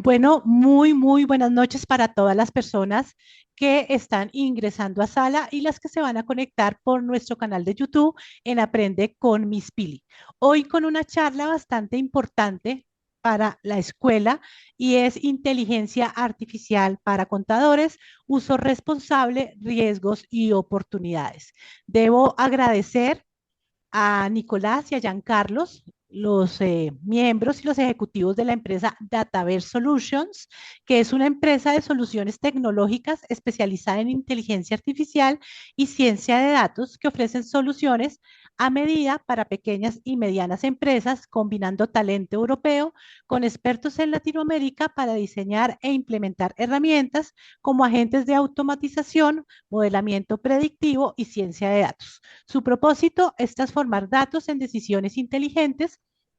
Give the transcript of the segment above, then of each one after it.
Bueno, muy buenas noches para todas las personas que están ingresando a sala y las que se van a conectar por nuestro canal de YouTube en Aprende con Miss Pili. Hoy con una charla bastante importante para la escuela y es inteligencia artificial para contadores, uso responsable, riesgos y oportunidades. Debo agradecer a Nicolás y a Giancarlos, los miembros y los ejecutivos de la empresa Dataverse Solutions, que es una empresa de soluciones tecnológicas especializada en inteligencia artificial y ciencia de datos que ofrecen soluciones a medida para pequeñas y medianas empresas, combinando talento europeo con expertos en Latinoamérica para diseñar e implementar herramientas como agentes de automatización, modelamiento predictivo y ciencia de datos. Su propósito es transformar datos en decisiones inteligentes,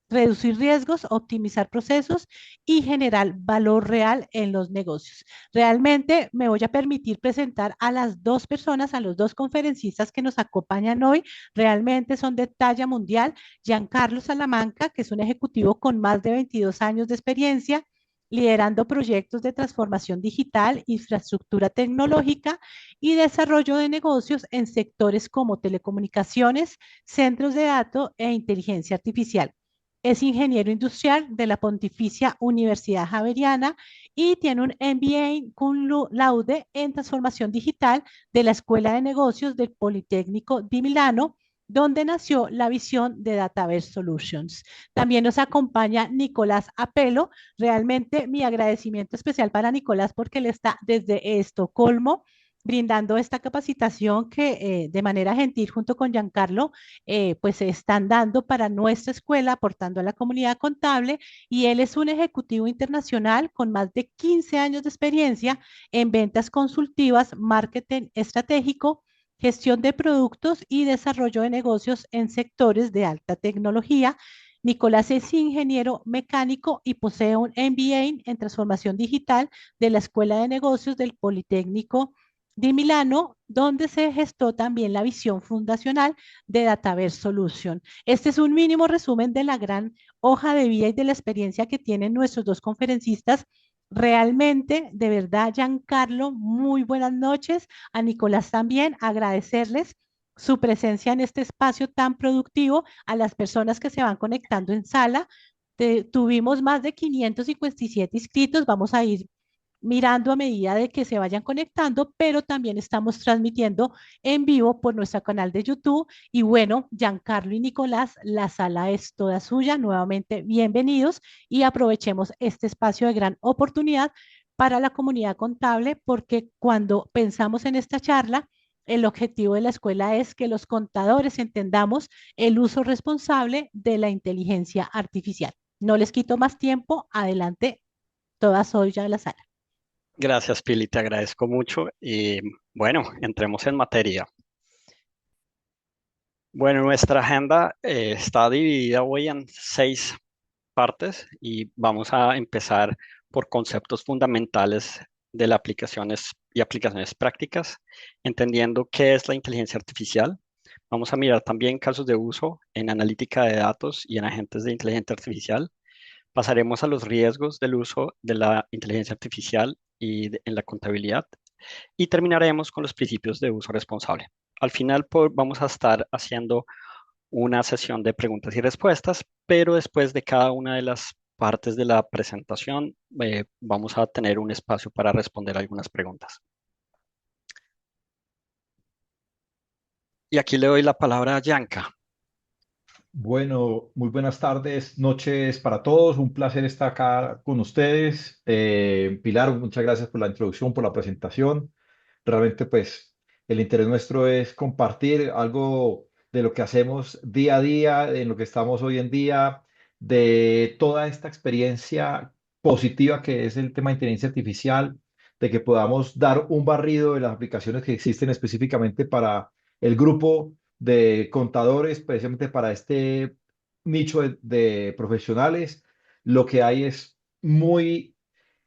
reducir riesgos, optimizar procesos y generar valor real en los negocios. Realmente me voy a permitir presentar a las dos personas, a los dos conferencistas que nos acompañan hoy. Realmente son de talla mundial. Giancarlo Salamanca, que es un ejecutivo con más de 22 años de experiencia liderando proyectos de transformación digital, infraestructura tecnológica y desarrollo de negocios en sectores como telecomunicaciones, centros de datos e inteligencia artificial. Es ingeniero industrial de la Pontificia Universidad Javeriana y tiene un MBA con laude en transformación digital de la Escuela de Negocios del Politécnico di Milano, donde nació la visión de Dataverse Solutions. También nos acompaña Nicolás Apelo. Realmente mi agradecimiento especial para Nicolás porque él está desde Estocolmo brindando esta capacitación que de manera gentil junto con Giancarlo pues se están dando para nuestra escuela, aportando a la comunidad contable y él es un ejecutivo internacional con más de 15 años de experiencia en ventas consultivas, marketing estratégico, gestión de productos y desarrollo de negocios en sectores de alta tecnología. Nicolás es ingeniero mecánico y posee un MBA en transformación digital de la Escuela de Negocios del Politécnico de Milano, donde se gestó también la visión fundacional de Dataverse Solution. Este es un mínimo resumen de la gran hoja de vida y de la experiencia que tienen nuestros dos conferencistas. Realmente, de verdad, Giancarlo, muy buenas noches. A Nicolás también, agradecerles su presencia en este espacio tan productivo, a las personas que se van conectando en sala. Tuvimos más de 557 inscritos, vamos a ir mirando a medida de que se vayan conectando, pero también estamos transmitiendo en vivo por nuestro canal de YouTube. Y bueno, Giancarlo y Nicolás, la sala es toda suya. Nuevamente, bienvenidos y aprovechemos este espacio de gran oportunidad para la comunidad contable, porque cuando pensamos en esta charla, el objetivo de la escuela es que los contadores entendamos el uso responsable de la inteligencia artificial. No les quito más tiempo. Adelante, toda soy ya de la sala. Gracias, Pili, te agradezco mucho. Y bueno, entremos en materia. Bueno, nuestra agenda está dividida hoy en 6 partes y vamos a empezar por conceptos fundamentales de las aplicaciones y aplicaciones prácticas, entendiendo qué es la inteligencia artificial. Vamos a mirar también casos de uso en analítica de datos y en agentes de inteligencia artificial. Pasaremos a los riesgos del uso de la inteligencia artificial en la contabilidad y terminaremos con los principios de uso responsable. Al final vamos a estar haciendo una sesión de preguntas y respuestas, pero después de cada una de las partes de la presentación vamos a tener un espacio para responder algunas preguntas. Y aquí le doy la palabra a Yanka. Bueno, muy buenas tardes, noches para todos. Un placer estar acá con ustedes. Pilar, muchas gracias por la introducción, por la presentación. Realmente, pues, el interés nuestro es compartir algo de lo que hacemos día a día, en lo que estamos hoy en día, de toda esta experiencia positiva que es el tema de inteligencia artificial, de que podamos dar un barrido de las aplicaciones que existen específicamente para el grupo de contadores, precisamente para este nicho de profesionales. Lo que hay es muy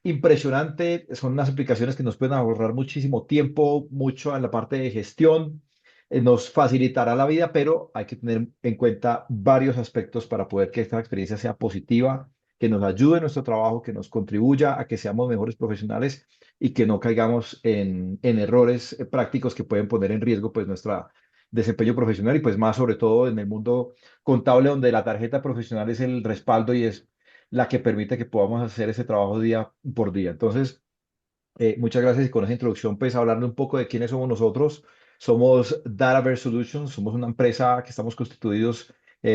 impresionante, son unas aplicaciones que nos pueden ahorrar muchísimo tiempo, mucho en la parte de gestión, nos facilitará la vida, pero hay que tener en cuenta varios aspectos para poder que esta experiencia sea positiva, que nos ayude en nuestro trabajo, que nos contribuya a que seamos mejores profesionales y que no caigamos en errores prácticos que pueden poner en riesgo pues nuestro desempeño profesional y pues más sobre todo en el mundo contable donde la tarjeta profesional es el respaldo y es la que permite que podamos hacer ese trabajo día por día. Entonces, muchas gracias y con esa introducción, pues hablando un poco de quiénes somos nosotros. Somos Dataverse Solutions, somos una empresa que estamos constituidos,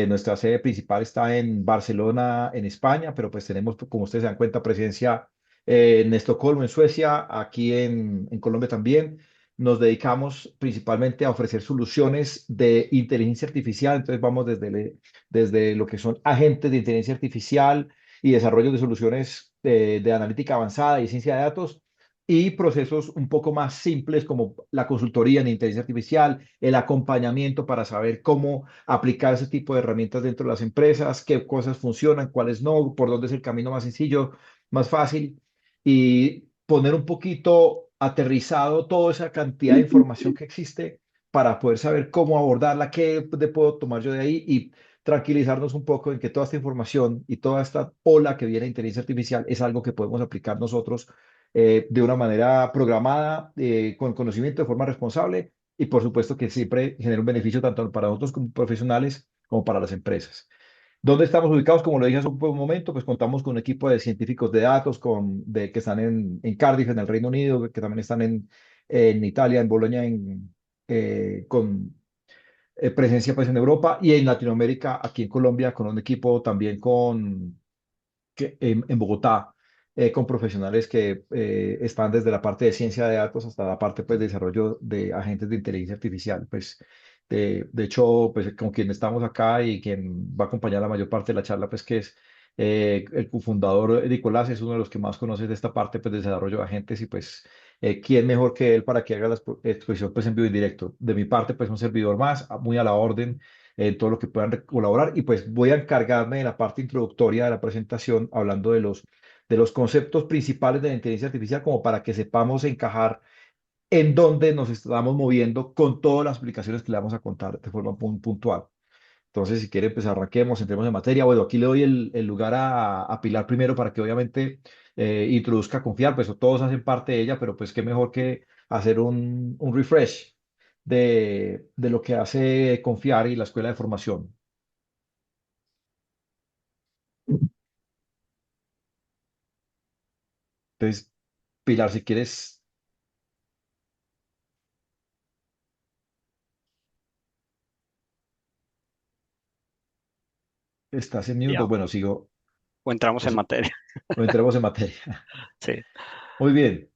nuestra sede principal está en Barcelona, en España, pero pues tenemos, como ustedes se dan cuenta, presencia en Estocolmo, en Suecia, aquí en Colombia también. Nos dedicamos principalmente a ofrecer soluciones de inteligencia artificial, entonces vamos desde lo que son agentes de inteligencia artificial y desarrollo de soluciones de analítica avanzada y ciencia de datos y procesos un poco más simples como la consultoría en inteligencia artificial, el acompañamiento para saber cómo aplicar ese tipo de herramientas dentro de las empresas, qué cosas funcionan, cuáles no, por dónde es el camino más sencillo, más fácil y poner un poquito aterrizado toda esa cantidad de información que existe para poder saber cómo abordarla, qué puedo tomar yo de ahí y tranquilizarnos un poco en que toda esta información y toda esta ola que viene de inteligencia artificial es algo que podemos aplicar nosotros de una manera programada, con conocimiento, de forma responsable y por supuesto que siempre genera un beneficio tanto para nosotros como profesionales como para las empresas. ¿Dónde estamos ubicados? Como lo dije hace un buen momento, pues contamos con un equipo de científicos de datos que están en Cardiff, en el Reino Unido, que también están en Italia, en Bolonia, con presencia pues en Europa y en Latinoamérica, aquí en Colombia, con un equipo también en Bogotá, con profesionales que están desde la parte de ciencia de datos hasta la parte pues, de desarrollo de agentes de inteligencia artificial. Pues, de hecho, pues, con quien estamos acá y quien va a acompañar la mayor parte de la charla, pues que es el cofundador Nicolás, es uno de los que más conoce de esta parte pues, de desarrollo de agentes y pues, ¿quién mejor que él para que haga la exposición pues, en vivo y directo? De mi parte, pues un servidor más, muy a la orden en todo lo que puedan colaborar. Y pues voy a encargarme de la parte introductoria de la presentación, hablando de los conceptos principales de la inteligencia artificial, como para que sepamos encajar en dónde nos estamos moviendo con todas las aplicaciones que le vamos a contar de forma puntual. Entonces, si quiere, pues arranquemos, entremos en materia. Bueno, aquí le doy el lugar a Pilar primero para que obviamente introduzca Confiar, pues todos hacen parte de ella, pero pues qué mejor que hacer un refresh de lo que hace Confiar y la escuela de formación. Entonces, Pilar, si quieres, estás en mute, o Ya, bueno, sigo, o entramos o, en si- materia. o entremos en materia. Sí, Muy bien.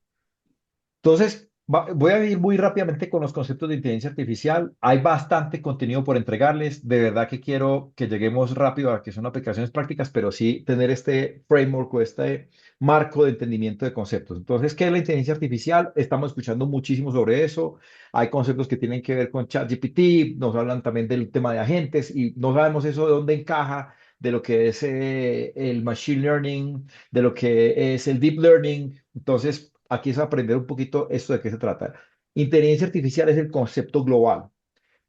Entonces, voy a ir muy rápidamente con los conceptos de inteligencia artificial. Hay bastante contenido por entregarles. De verdad que quiero que lleguemos rápido a que son aplicaciones prácticas, pero sí tener este framework o este marco de entendimiento de conceptos. Entonces, ¿qué es la inteligencia artificial? Estamos escuchando muchísimo sobre eso. Hay conceptos que tienen que ver con ChatGPT, nos hablan también del tema de agentes y no sabemos eso de dónde encaja, de lo que es el machine learning, de lo que es el deep learning. Entonces, aquí es aprender un poquito esto de qué se trata. Inteligencia artificial es el concepto global,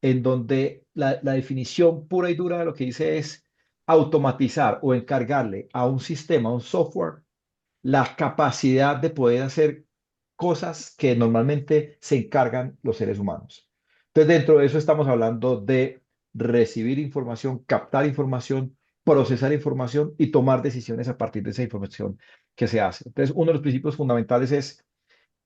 en donde la definición pura y dura de lo que dice es automatizar o encargarle a un sistema, a un software, la capacidad de poder hacer cosas que normalmente se encargan los seres humanos. Entonces, dentro de eso estamos hablando de recibir información, captar información, procesar información y tomar decisiones a partir de esa información que se hace. Entonces, uno de los principios fundamentales es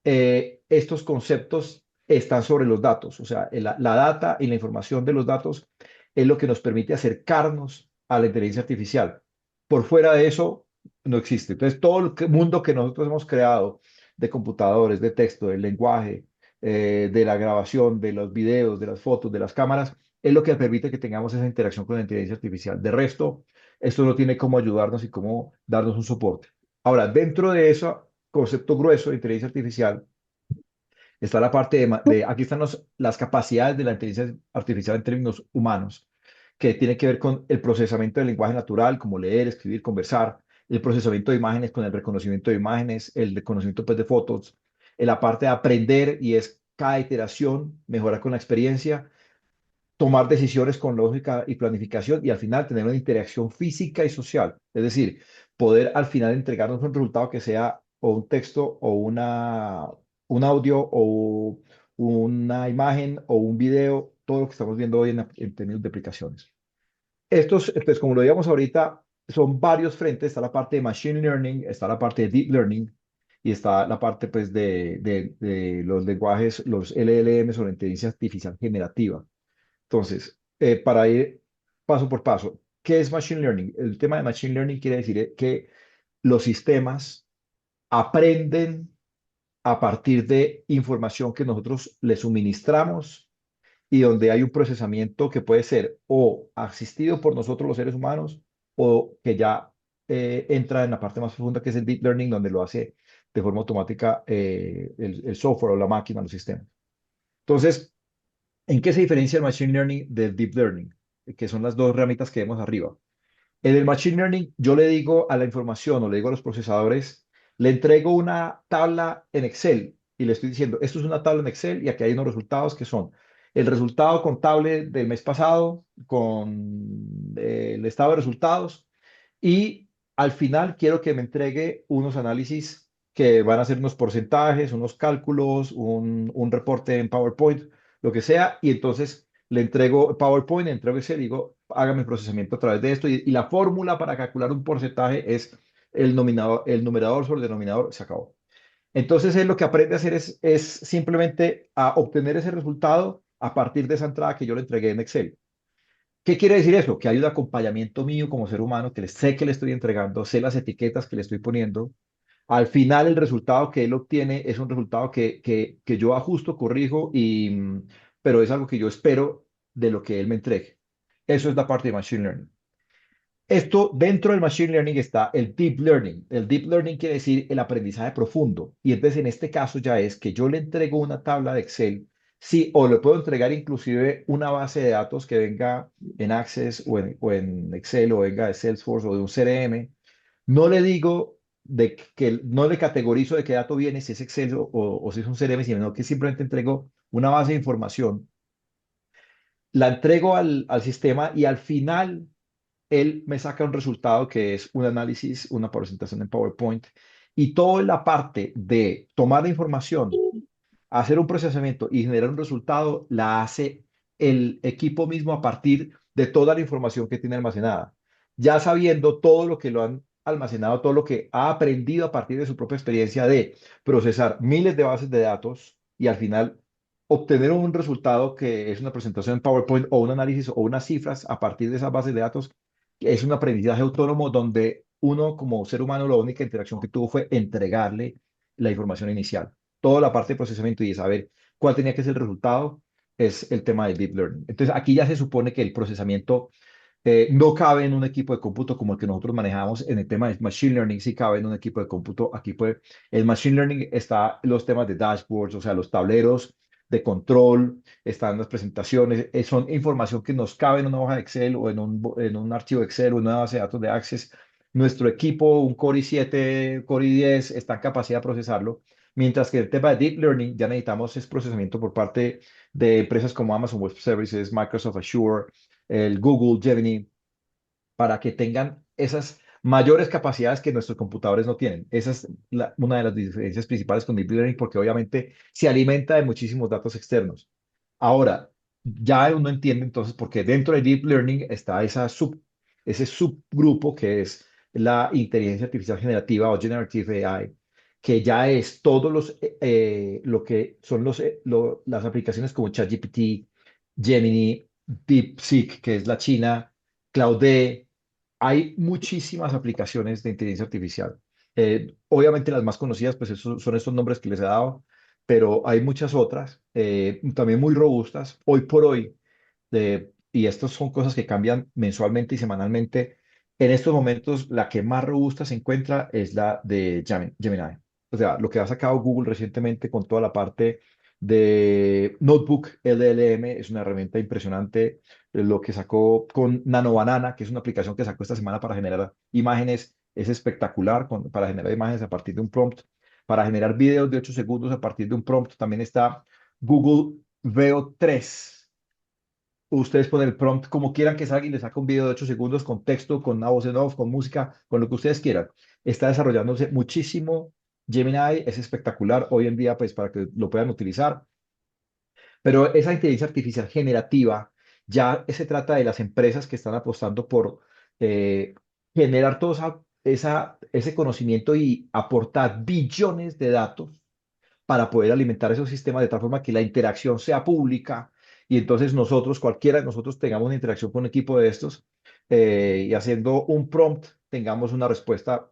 estos conceptos están sobre los datos, o sea, la data y la información de los datos es lo que nos permite acercarnos a la inteligencia artificial. Por fuera de eso, no existe. Entonces, todo el mundo que nosotros hemos creado de computadores, de texto, del lenguaje, de la grabación, de los videos, de las fotos, de las cámaras, es lo que permite que tengamos esa interacción con la inteligencia artificial. De resto, esto no tiene cómo ayudarnos y cómo darnos un soporte. Ahora, dentro de eso concepto grueso de inteligencia artificial, está la parte aquí están las capacidades de la inteligencia artificial en términos humanos, que tiene que ver con el procesamiento del lenguaje natural, como leer, escribir, conversar, el procesamiento de imágenes con el reconocimiento de imágenes, el reconocimiento pues, de fotos, en la parte de aprender y es cada iteración, mejorar con la experiencia, tomar decisiones con lógica y planificación y al final tener una interacción física y social. Es decir, poder al final entregarnos un resultado que sea o un texto o un audio o una imagen o un video, todo lo que estamos viendo hoy en términos de aplicaciones. Estos, pues como lo digamos ahorita, son varios frentes. Está la parte de Machine Learning, está la parte de Deep Learning y está la parte pues de los lenguajes, los LLMs o la inteligencia artificial generativa. Entonces, para ir paso por paso, ¿qué es Machine Learning? El tema de Machine Learning quiere decir que los sistemas aprenden a partir de información que nosotros les suministramos y donde hay un procesamiento que puede ser o asistido por nosotros los seres humanos o que ya entra en la parte más profunda que es el Deep Learning, donde lo hace de forma automática el software o la máquina, los sistemas. Entonces, ¿en qué se diferencia el Machine Learning del Deep Learning? Que son las dos ramitas que vemos arriba. En el Machine Learning, yo le digo a la información o le digo a los procesadores, le entrego una tabla en Excel y le estoy diciendo, esto es una tabla en Excel y aquí hay unos resultados que son el resultado contable del mes pasado con el estado de resultados y al final quiero que me entregue unos análisis que van a ser unos porcentajes, unos cálculos, un reporte en PowerPoint, lo que sea, y entonces le entrego PowerPoint, le entrego Excel y digo, hágame el procesamiento a través de esto. Y la fórmula para calcular un porcentaje es el numerador sobre el denominador, se acabó. Entonces, él lo que aprende a hacer es simplemente a obtener ese resultado a partir de esa entrada que yo le entregué en Excel. ¿Qué quiere decir eso? Que hay un acompañamiento mío como ser humano, que sé que le estoy entregando, sé las etiquetas que le estoy poniendo. Al final, el resultado que él obtiene es un resultado que yo ajusto, corrijo, pero es algo que yo espero de lo que él me entregue. Eso es la parte de Machine Learning. Esto, dentro del Machine Learning está el Deep Learning. El Deep Learning quiere decir el aprendizaje profundo. Y entonces en este caso ya es que yo le entrego una tabla de Excel, sí, o le puedo entregar inclusive una base de datos que venga en Access o en Excel o venga de Salesforce o de un CRM. No le digo no le categorizo de qué dato viene, si es Excel o si es un CRM, sino que simplemente entrego una base de información, la entrego al sistema y al final él me saca un resultado que es un análisis, una presentación en PowerPoint y toda la parte de tomar la información, hacer un procesamiento y generar un resultado la hace el equipo mismo a partir de toda la información que tiene almacenada, ya sabiendo todo lo que lo han almacenado, todo lo que ha aprendido a partir de su propia experiencia de procesar miles de bases de datos y al final obtener un resultado que es una presentación en PowerPoint o un análisis o unas cifras a partir de esas bases de datos, es un aprendizaje autónomo donde uno como ser humano la única interacción que tuvo fue entregarle la información inicial. Toda la parte de procesamiento y de saber cuál tenía que ser el resultado es el tema del deep learning. Entonces aquí ya se supone que el procesamiento no cabe en un equipo de cómputo como el que nosotros manejamos en el tema de machine learning, sí cabe en un equipo de cómputo. Aquí puede, el machine learning está los temas de dashboards, o sea, los tableros de control, están las presentaciones, son información que nos cabe en una hoja de Excel o en un archivo Excel o en una base de datos de Access. Nuestro equipo, un Core i7, Core i10, está en capacidad de procesarlo, mientras que el tema de Deep Learning ya necesitamos es procesamiento por parte de empresas como Amazon Web Services, Microsoft Azure, el Google Gemini, para que tengan esas mayores capacidades que nuestros computadores no tienen. Esa es una de las diferencias principales con Deep Learning, porque obviamente se alimenta de muchísimos datos externos. Ahora, ya uno entiende entonces por qué dentro de Deep Learning está ese subgrupo que es la inteligencia artificial generativa o Generative AI, que ya es todos lo que son las aplicaciones como ChatGPT, Gemini, DeepSeek, que es la China, Claude. Hay muchísimas aplicaciones de inteligencia artificial. Obviamente las más conocidas pues son estos nombres que les he dado, pero hay muchas otras, también muy robustas. Hoy por hoy, y estas son cosas que cambian mensualmente y semanalmente, en estos momentos la que más robusta se encuentra es la de Gemini. O sea, lo que ha sacado Google recientemente con toda la parte de Notebook LLM es una herramienta impresionante. Lo que sacó con Nano Banana, que es una aplicación que sacó esta semana para generar imágenes, es espectacular para generar imágenes a partir de un prompt. Para generar videos de 8 segundos a partir de un prompt también está Google Veo 3 ustedes ponen el prompt como quieran que salga y les saca un video de 8 segundos con texto, con una voz en off, con música, con lo que ustedes quieran. Está desarrollándose muchísimo. Gemini es espectacular hoy en día, pues para que lo puedan utilizar. Pero esa inteligencia artificial generativa ya se trata de las empresas que están apostando por generar todo ese conocimiento y aportar billones de datos para poder alimentar esos sistemas de tal forma que la interacción sea pública y entonces nosotros, cualquiera de nosotros, tengamos una interacción con un equipo de estos y haciendo un prompt tengamos una respuesta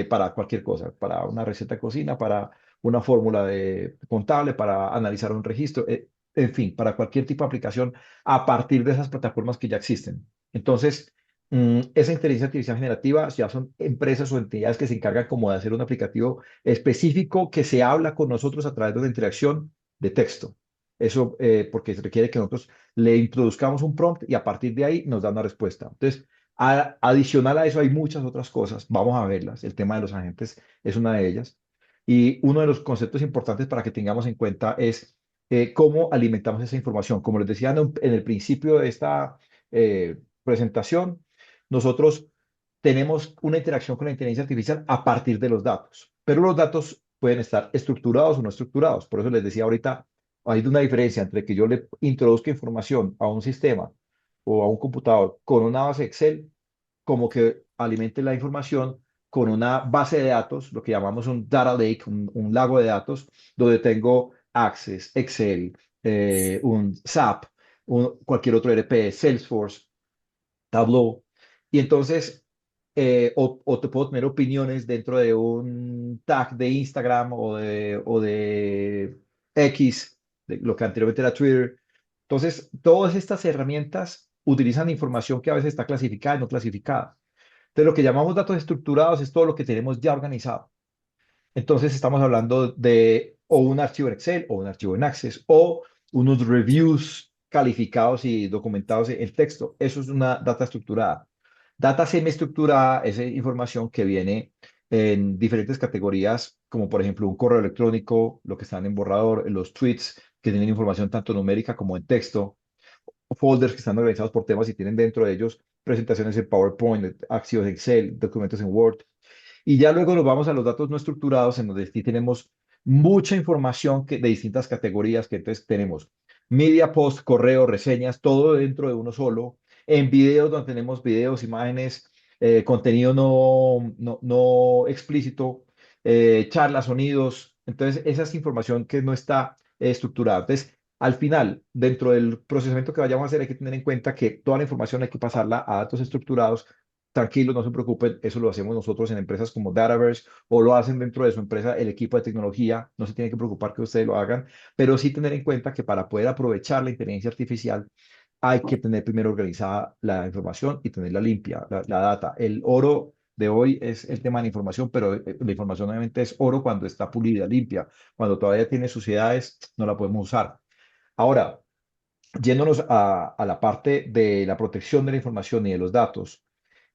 para cualquier cosa, para una receta de cocina, para una fórmula de contable, para analizar un registro, en fin, para cualquier tipo de aplicación a partir de esas plataformas que ya existen. Entonces, esa inteligencia artificial generativa ya son empresas o entidades que se encargan como de hacer un aplicativo específico que se habla con nosotros a través de una interacción de texto. Eso porque se requiere que nosotros le introduzcamos un prompt y a partir de ahí nos da una respuesta. Entonces, adicional a eso hay muchas otras cosas. Vamos a verlas. El tema de los agentes es una de ellas. Y uno de los conceptos importantes para que tengamos en cuenta es cómo alimentamos esa información. Como les decía en el principio de esta presentación, nosotros tenemos una interacción con la inteligencia artificial a partir de los datos, pero los datos pueden estar estructurados o no estructurados. Por eso les decía ahorita, hay una diferencia entre que yo le introduzca información a un sistema o a un computador con una base Excel, como que alimente la información con una base de datos, lo que llamamos un data lake, un lago de datos, donde tengo Access, Excel, un SAP, cualquier otro ERP, Salesforce, Tableau. Y entonces, o te puedo tener opiniones dentro de un tag de Instagram o de X, de lo que anteriormente era Twitter. Entonces, todas estas herramientas utilizan información que a veces está clasificada y no clasificada. Entonces, lo que llamamos datos estructurados es todo lo que tenemos ya organizado. Entonces estamos hablando de o un archivo en Excel o un archivo en Access o unos reviews calificados y documentados en texto. Eso es una data estructurada. Data semiestructurada es información que viene en diferentes categorías, como por ejemplo un correo electrónico, lo que están en borrador, los tweets que tienen información tanto numérica como en texto, folders que están organizados por temas y tienen dentro de ellos presentaciones en PowerPoint, archivos en Excel, documentos en Word. Y ya luego nos vamos a los datos no estructurados, en donde sí tenemos mucha información de distintas categorías, que entonces tenemos media, post, correo, reseñas, todo dentro de uno solo. En videos, donde tenemos videos, imágenes, contenido no explícito, charlas, sonidos. Entonces, esa es información que no está estructurada. Entonces, al final, dentro del procesamiento que vayamos a hacer, hay que tener en cuenta que toda la información hay que pasarla a datos estructurados. Tranquilos, no se preocupen, eso lo hacemos nosotros en empresas como Dataverse o lo hacen dentro de su empresa el equipo de tecnología, no se tienen que preocupar que ustedes lo hagan, pero sí tener en cuenta que para poder aprovechar la inteligencia artificial hay que tener primero organizada la información y tenerla limpia, la data. El oro de hoy es el tema de la información, pero la información obviamente es oro cuando está pulida, limpia. Cuando todavía tiene suciedades, no la podemos usar. Ahora, yéndonos a la parte de la protección de la información y de los datos.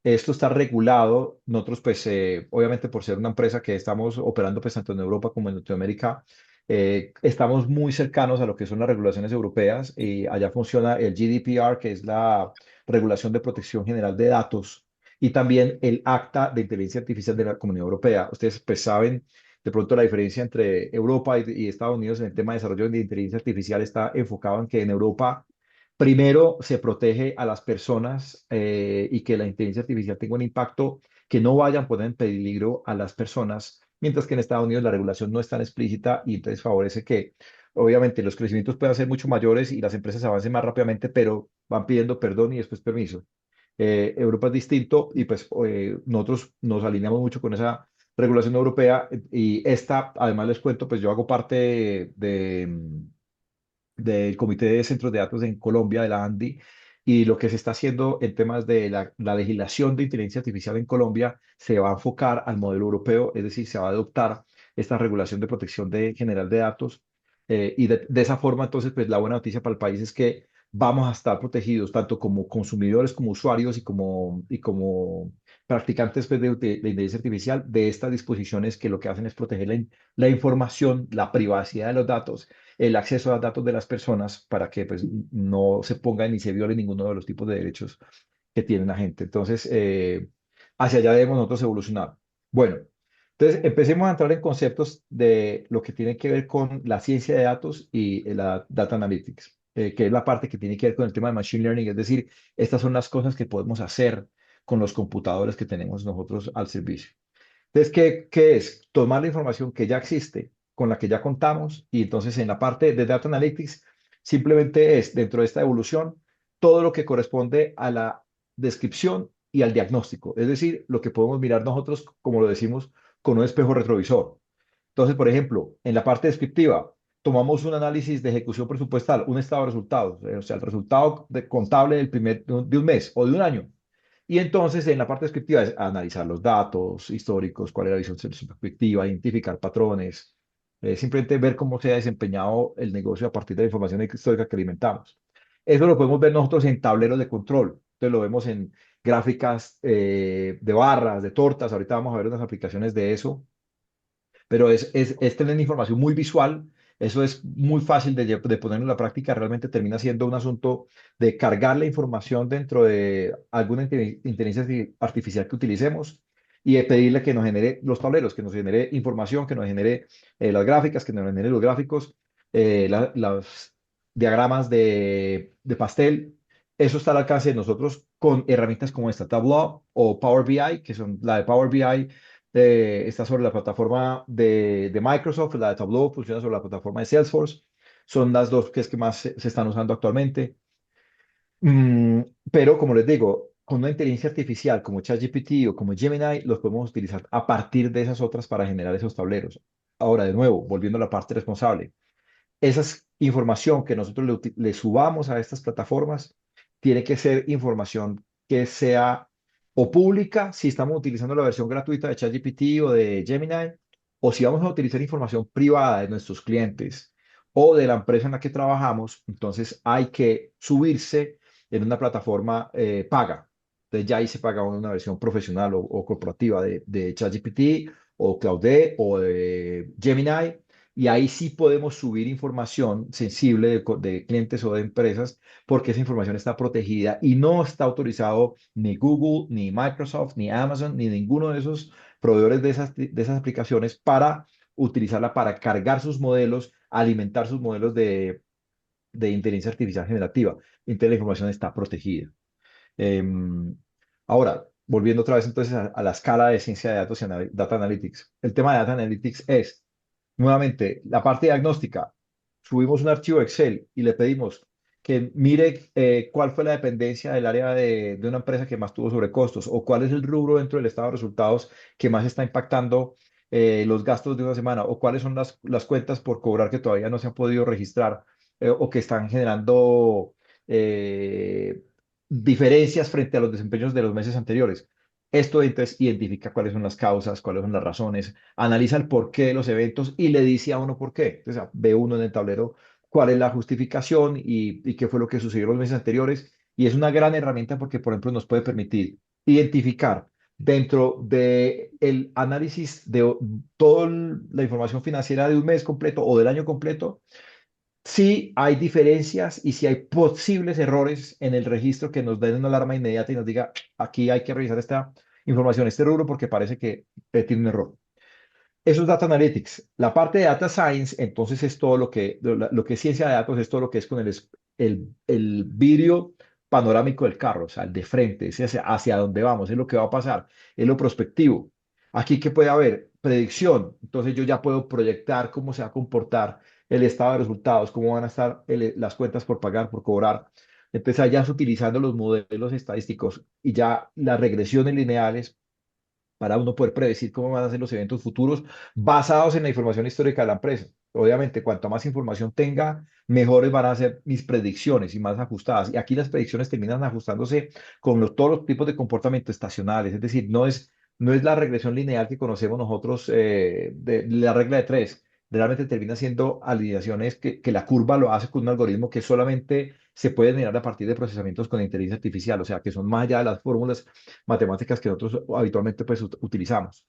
Esto está regulado. Nosotros, pues, obviamente por ser una empresa que estamos operando pues, tanto en Europa como en Latinoamérica, estamos muy cercanos a lo que son las regulaciones europeas y allá funciona el GDPR, que es la Regulación de Protección General de Datos, y también el Acta de Inteligencia Artificial de la Comunidad Europea. Ustedes pues saben de pronto la diferencia entre Europa y Estados Unidos en el tema de desarrollo de inteligencia artificial está enfocado en que en Europa primero se protege a las personas y que la inteligencia artificial tenga un impacto que no vayan a poner en peligro a las personas, mientras que en Estados Unidos la regulación no es tan explícita y entonces favorece que obviamente los crecimientos puedan ser mucho mayores y las empresas avancen más rápidamente, pero van pidiendo perdón y después permiso. Europa es distinto y pues nosotros nos alineamos mucho con esa regulación europea y esta, además les cuento, pues yo hago parte del Comité de Centros de Datos en Colombia, de la ANDI, y lo que se está haciendo en temas de la legislación de inteligencia artificial en Colombia se va a enfocar al modelo europeo, es decir, se va a adoptar esta regulación de protección general de datos, y de esa forma, entonces, pues la buena noticia para el país es que vamos a estar protegidos tanto como consumidores, como usuarios y como practicantes pues, de inteligencia artificial de estas disposiciones que lo que hacen es proteger la información, la privacidad de los datos el acceso a los datos de las personas para que pues, no se ponga ni se viole ninguno de los tipos de derechos que tiene la gente. Entonces, hacia allá debemos nosotros evolucionar. Bueno, entonces empecemos a entrar en conceptos de lo que tiene que ver con la ciencia de datos y la data analytics, que es la parte que tiene que ver con el tema de machine learning, es decir, estas son las cosas que podemos hacer con los computadores que tenemos nosotros al servicio. Entonces, ¿qué es? Tomar la información que ya existe, con la que ya contamos, y entonces en la parte de Data Analytics simplemente es, dentro de esta evolución, todo lo que corresponde a la descripción y al diagnóstico, es decir, lo que podemos mirar nosotros, como lo decimos, con un espejo retrovisor. Entonces, por ejemplo, en la parte descriptiva, tomamos un análisis de ejecución presupuestal, un estado de resultados, o sea, el resultado contable de un mes o de un año. Y entonces, en la parte descriptiva es analizar los datos históricos, cuál es la visión de su perspectiva, identificar patrones, simplemente ver cómo se ha desempeñado el negocio a partir de la información histórica que alimentamos. Eso lo podemos ver nosotros en tableros de control. Entonces, lo vemos en gráficas de barras, de tortas. Ahorita vamos a ver unas aplicaciones de eso, pero es tener información muy visual. Eso es muy fácil de poner en la práctica. Realmente termina siendo un asunto de cargar la información dentro de alguna inteligencia artificial que utilicemos y de pedirle que nos genere los tableros, que nos genere información, que nos genere las gráficas, que nos genere los gráficos, los diagramas de pastel. Eso está al alcance de nosotros con herramientas como esta, Tableau o Power BI, que son la de Power BI está sobre la plataforma de Microsoft, la de Tableau funciona sobre la plataforma de Salesforce. Son las dos que es que más se están usando actualmente. Mm, pero como les digo, con una inteligencia artificial como ChatGPT o como Gemini, los podemos utilizar a partir de esas otras para generar esos tableros. Ahora, de nuevo, volviendo a la parte responsable, esa información que nosotros le subamos a estas plataformas tiene que ser información que sea o pública, si estamos utilizando la versión gratuita de ChatGPT o de Gemini, o si vamos a utilizar información privada de nuestros clientes o de la empresa en la que trabajamos, entonces hay que subirse en una plataforma paga. Entonces ya ahí se paga una versión profesional o corporativa de ChatGPT o Claude o de Gemini y ahí sí podemos subir información sensible de clientes o de empresas porque esa información está protegida y no está autorizado ni Google, ni Microsoft, ni Amazon, ni ninguno de esos proveedores de esas aplicaciones para utilizarla para cargar sus modelos, alimentar sus modelos de inteligencia artificial generativa. Entonces la información está protegida. Em, Ahora, volviendo otra vez entonces a la escala de ciencia de datos y data analytics. El tema de data analytics es nuevamente, la parte diagnóstica, subimos un archivo Excel y le pedimos que mire cuál fue la dependencia del área de una empresa que más tuvo sobrecostos o cuál es el rubro dentro del estado de resultados que más está impactando los gastos de una semana o cuáles son las cuentas por cobrar que todavía no se han podido registrar o que están generando eh, diferencias frente a los desempeños de los meses anteriores. Esto entonces identifica cuáles son las causas, cuáles son las razones, analiza el porqué de los eventos y le dice a uno por qué. Entonces ve uno en el tablero cuál es la justificación y qué fue lo que sucedió los meses anteriores. Y es una gran herramienta porque, por ejemplo, nos puede permitir identificar dentro del análisis de toda la información financiera de un mes completo o del año completo, si hay diferencias y si hay posibles errores en el registro que nos den una alarma inmediata y nos diga, aquí hay que revisar esta información, este rubro, porque parece que tiene un error. Eso es Data Analytics. La parte de Data Science, entonces, es todo lo que es ciencia de datos, es todo lo que es con el vídeo panorámico del carro, o sea, el de frente, es hacia dónde vamos, es lo que va a pasar, es lo prospectivo. Aquí, ¿qué puede haber? Predicción. Entonces, yo ya puedo proyectar cómo se va a comportar el estado de resultados, cómo van a estar las cuentas por pagar, por cobrar. Entonces, allá es utilizando los modelos estadísticos y ya las regresiones lineales para uno poder predecir cómo van a ser los eventos futuros basados en la información histórica de la empresa. Obviamente, cuanto más información tenga, mejores van a ser mis predicciones y más ajustadas. Y aquí las predicciones terminan ajustándose con todos los tipos de comportamiento estacionales, es decir, no es la regresión lineal que conocemos nosotros de la regla de tres. Realmente termina siendo alineaciones que la curva lo hace con un algoritmo que solamente se puede generar a partir de procesamientos con inteligencia artificial, o sea, que son más allá de las fórmulas matemáticas que nosotros habitualmente pues utilizamos.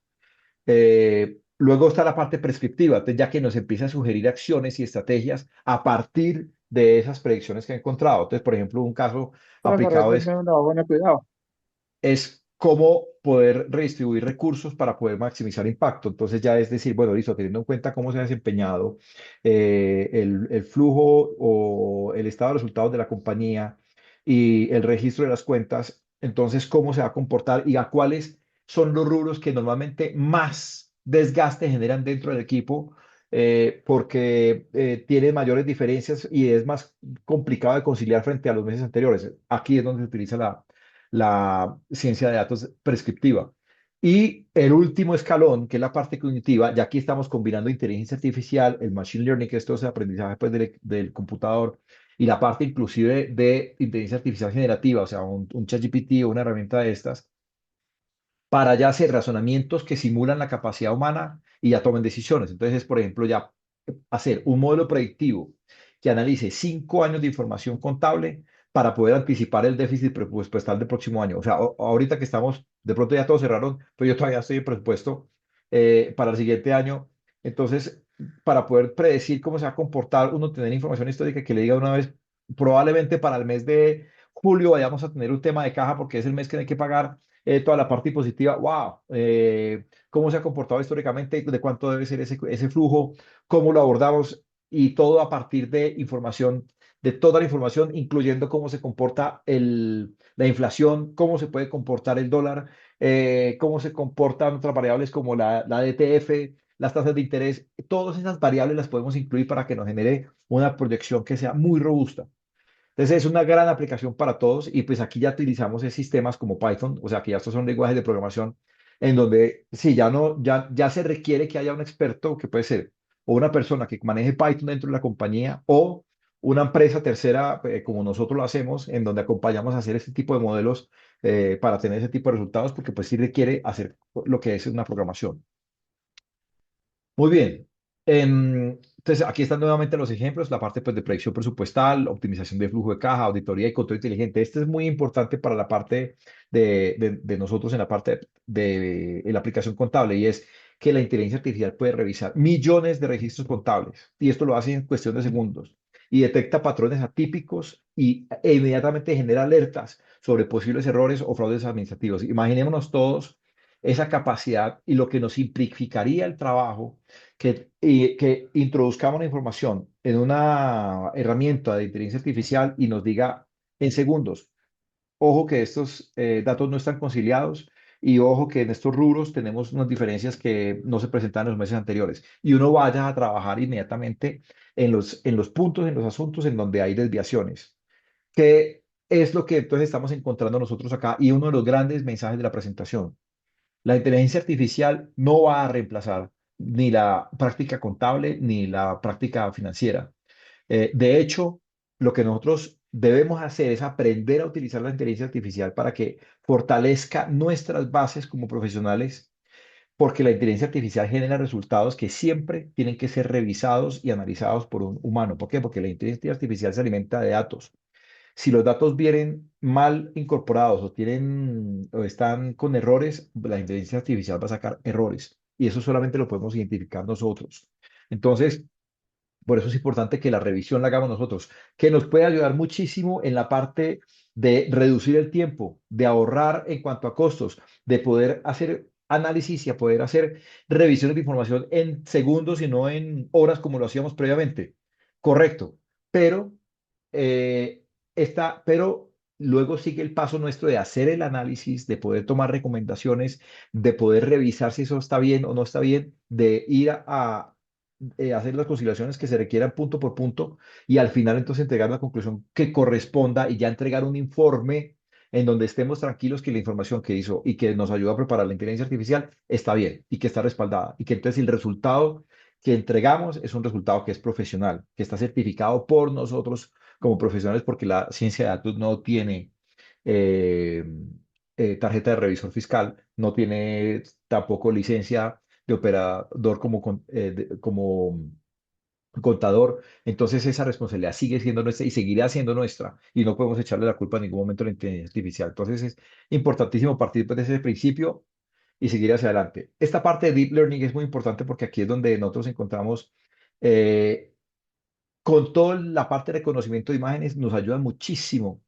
Luego está la parte prescriptiva, entonces ya que nos empieza a sugerir acciones y estrategias a partir de esas predicciones que ha encontrado. Entonces, por ejemplo, un caso Para agarrar aplicado también no, bueno, cuidado. es cómo poder redistribuir recursos para poder maximizar impacto. Entonces ya es decir, bueno, listo, teniendo en cuenta cómo se ha desempeñado el flujo o el estado de resultados de la compañía y el registro de las cuentas, entonces cómo se va a comportar y a cuáles son los rubros que normalmente más desgaste generan dentro del equipo. Porque tiene mayores diferencias y es más complicado de conciliar frente a los meses anteriores. Aquí es donde se utiliza la ciencia de datos prescriptiva. Y el último escalón, que es la parte cognitiva, ya aquí estamos combinando inteligencia artificial, el machine learning, que esto es aprendizaje pues, del computador, y la parte inclusive de inteligencia artificial generativa, o sea, un ChatGPT o una herramienta de estas, para ya hacer razonamientos que simulan la capacidad humana y ya tomen decisiones. Entonces, por ejemplo, ya hacer un modelo predictivo que analice 5 años de información contable para poder anticipar el déficit presupuestal del próximo año. O sea, ahorita que estamos, de pronto ya todos cerraron, pero yo todavía estoy en presupuesto para el siguiente año. Entonces, para poder predecir cómo se va a comportar, uno tener información histórica que le diga una vez, probablemente para el mes de julio vayamos a tener un tema de caja porque es el mes que hay que pagar toda la parte positiva, wow, cómo se ha comportado históricamente, de cuánto debe ser ese flujo, cómo lo abordamos y todo a partir de información, de toda la información, incluyendo cómo se comporta la inflación, cómo se puede comportar el dólar, cómo se comportan otras variables como la DTF, las tasas de interés, todas esas variables las podemos incluir para que nos genere una proyección que sea muy robusta. Entonces es una gran aplicación para todos y pues aquí ya utilizamos sistemas como Python, o sea que ya estos son lenguajes de programación en donde sí, ya no, ya se requiere que haya un experto que puede ser o una persona que maneje Python dentro de la compañía o una empresa tercera como nosotros lo hacemos en donde acompañamos a hacer este tipo de modelos para tener ese tipo de resultados porque pues sí requiere hacer lo que es una programación. Muy bien. Entonces, aquí están nuevamente los ejemplos, la parte pues, de predicción presupuestal, optimización de flujo de caja, auditoría y control inteligente. Este es muy importante para la parte de nosotros en la parte de la aplicación contable y es que la inteligencia artificial puede revisar millones de registros contables y esto lo hace en cuestión de segundos y detecta patrones atípicos e inmediatamente genera alertas sobre posibles errores o fraudes administrativos. Imaginémonos todos esa capacidad y lo que nos simplificaría el trabajo que introduzcamos la información en una herramienta de inteligencia artificial y nos diga en segundos, ojo que estos datos no están conciliados y ojo que en estos rubros tenemos unas diferencias que no se presentaban en los meses anteriores y uno vaya a trabajar inmediatamente en los puntos, en los asuntos en donde hay desviaciones, que es lo que entonces estamos encontrando nosotros acá y uno de los grandes mensajes de la presentación. La inteligencia artificial no va a reemplazar ni la práctica contable ni la práctica financiera. De hecho, lo que nosotros debemos hacer es aprender a utilizar la inteligencia artificial para que fortalezca nuestras bases como profesionales, porque la inteligencia artificial genera resultados que siempre tienen que ser revisados y analizados por un humano. ¿Por qué? Porque la inteligencia artificial se alimenta de datos. Si los datos vienen mal incorporados o están con errores, la inteligencia artificial va a sacar errores y eso solamente lo podemos identificar nosotros. Entonces, por eso es importante que la revisión la hagamos nosotros, que nos puede ayudar muchísimo en la parte de reducir el tiempo, de ahorrar en cuanto a costos, de poder hacer análisis y a poder hacer revisiones de información en segundos y no en horas como lo hacíamos previamente. Correcto, pero eh, pero luego sigue el paso nuestro de hacer el análisis, de poder tomar recomendaciones, de poder revisar si eso está bien o no está bien, de ir a hacer las conciliaciones que se requieran punto por punto y al final entonces entregar la conclusión que corresponda y ya entregar un informe en donde estemos tranquilos que la información que hizo y que nos ayuda a preparar la inteligencia artificial está bien y que está respaldada y que entonces el resultado que entregamos es un resultado que es profesional, que está certificado por nosotros como profesionales porque la ciencia de datos no tiene eh, tarjeta de revisor fiscal, no tiene tampoco licencia de operador como contador. Entonces esa responsabilidad sigue siendo nuestra y seguirá siendo nuestra y no podemos echarle la culpa en ningún momento a la inteligencia artificial. Entonces es importantísimo partir pues, de ese principio y seguir hacia adelante. Esta parte de Deep Learning es muy importante porque aquí es donde nosotros encontramos, eh, con toda la parte de reconocimiento de imágenes, nos ayuda muchísimo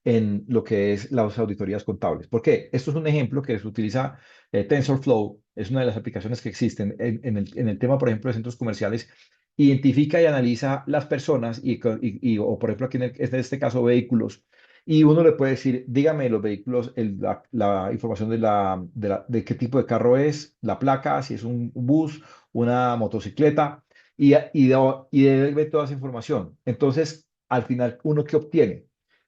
en lo que es las auditorías contables. ¿Por qué? Esto es un ejemplo que se utiliza, TensorFlow, es una de las aplicaciones que existen en el tema, por ejemplo, de centros comerciales. Identifica y analiza las personas o por ejemplo, aquí en este caso, vehículos. Y uno le puede decir, dígame los vehículos, la información de qué tipo de carro es, la placa, si es un bus, una motocicleta, y ver toda esa información. Entonces, al final, ¿uno qué obtiene?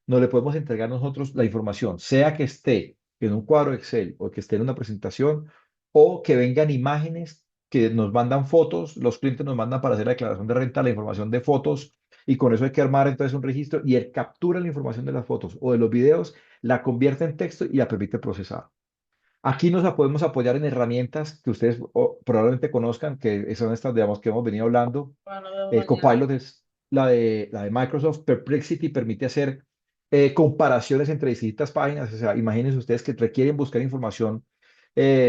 No le podemos entregar nosotros la información, sea que esté en un cuadro Excel o que esté en una presentación o que vengan imágenes que nos mandan fotos, los clientes nos mandan para hacer la declaración de renta la información de fotos y con eso hay que armar entonces un registro y él captura la información de las fotos o de los videos, la convierte en texto y la permite procesar. Aquí nos podemos apoyar en herramientas que ustedes probablemente conozcan, que son estas, digamos, que hemos venido hablando. Copilot es la de Microsoft. Perplexity permite hacer comparaciones entre distintas páginas. O sea, imagínense ustedes que requieren buscar información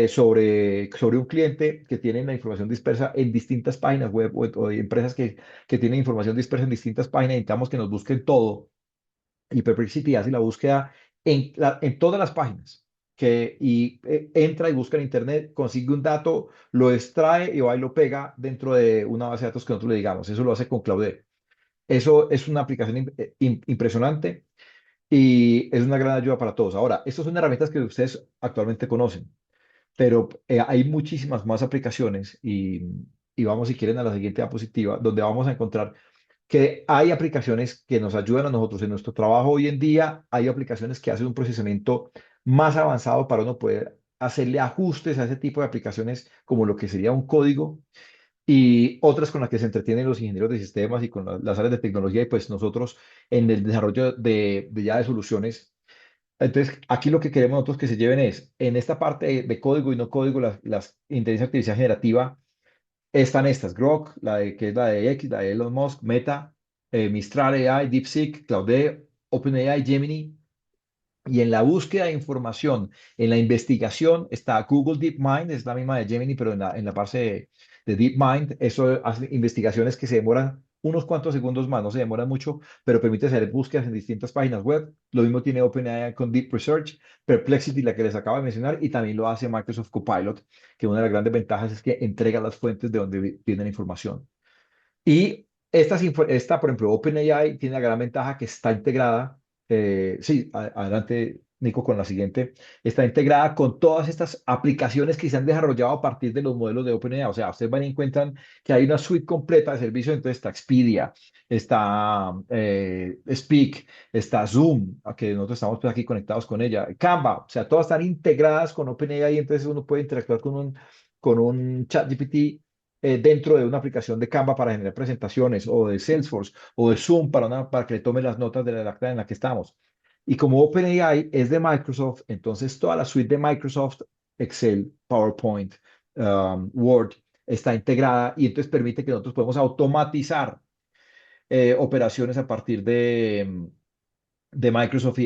sobre un cliente que tiene la información dispersa en distintas páginas web o de empresas que tienen información dispersa en distintas páginas. Necesitamos que nos busquen todo y Perplexity hace la búsqueda en todas las páginas. Entra y busca en Internet, consigue un dato, lo extrae y va y lo pega dentro de una base de datos que nosotros le digamos. Eso lo hace con Cloudera. Eso es una aplicación impresionante y es una gran ayuda para todos. Ahora, estas son herramientas que ustedes actualmente conocen, pero hay muchísimas más aplicaciones y vamos, si quieren, a la siguiente diapositiva, donde vamos a encontrar que hay aplicaciones que nos ayudan a nosotros en nuestro trabajo hoy en día, hay aplicaciones que hacen un procesamiento más avanzado para uno poder hacerle ajustes a ese tipo de aplicaciones como lo que sería un código y otras con las que se entretienen los ingenieros de sistemas y con las áreas de tecnología y pues nosotros en el desarrollo de soluciones. Entonces, aquí lo que queremos nosotros que se lleven es, en esta parte de código y no código, las inteligencia artificial generativa, están estas, Grok, que es la de X, la de Elon Musk, Meta, Mistral AI, DeepSeek, Claude, OpenAI, Gemini. Y en la búsqueda de información, en la investigación, está Google DeepMind, es la misma de Gemini, pero en la parte de DeepMind, eso hace investigaciones que se demoran unos cuantos segundos más, no se demoran mucho, pero permite hacer búsquedas en distintas páginas web. Lo mismo tiene OpenAI con Deep Research, Perplexity, la que les acabo de mencionar, y también lo hace Microsoft Copilot, que una de las grandes ventajas es que entrega las fuentes de donde viene la información. Y por ejemplo, OpenAI tiene la gran ventaja que está integrada, sí, adelante, Nico, con la siguiente, está integrada con todas estas aplicaciones que se han desarrollado a partir de los modelos de OpenAI. O sea, ustedes van y encuentran que hay una suite completa de servicios, entonces está Expedia, está Speak, está Zoom, a que nosotros estamos pues, aquí conectados con ella, Canva, o sea, todas están integradas con OpenAI, entonces uno puede interactuar con un ChatGPT dentro de una aplicación de Canva para generar presentaciones o de Salesforce o de Zoom para que le tome las notas de la acta en la que estamos. Y como OpenAI es de Microsoft, entonces toda la suite de Microsoft, Excel, PowerPoint, Word, está integrada y entonces permite que nosotros podamos automatizar operaciones a partir de Microsoft y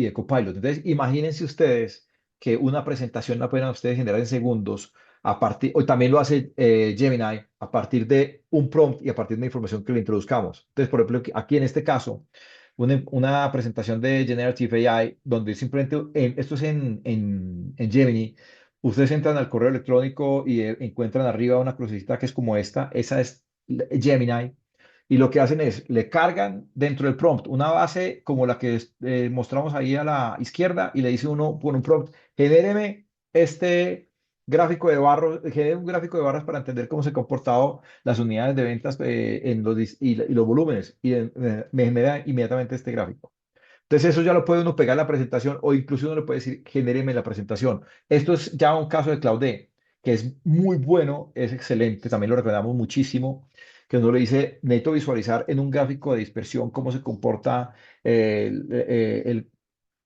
de Copilot. Entonces, imagínense ustedes que una presentación la pueden ustedes generar en segundos, o también lo hace Gemini a partir de un prompt y a partir de la información que le introduzcamos. Entonces, por ejemplo, aquí en este caso, una presentación de Generative AI, donde simplemente, esto es en Gemini, ustedes entran al correo electrónico y encuentran arriba una crucecita que es como esa es Gemini, y lo que hacen es, le cargan dentro del prompt una base como la que mostramos ahí a la izquierda y le dice uno por un prompt, genéreme este gráfico de barras, genere un gráfico de barras para entender cómo se han comportado las unidades de ventas y los volúmenes y me genera inmediatamente este gráfico. Entonces eso ya lo puede uno pegar en la presentación o incluso uno le puede decir, genéreme la presentación. Esto es ya un caso de Claude, que es muy bueno, es excelente, también lo recomendamos muchísimo, que uno le dice, necesito visualizar en un gráfico de dispersión cómo se comporta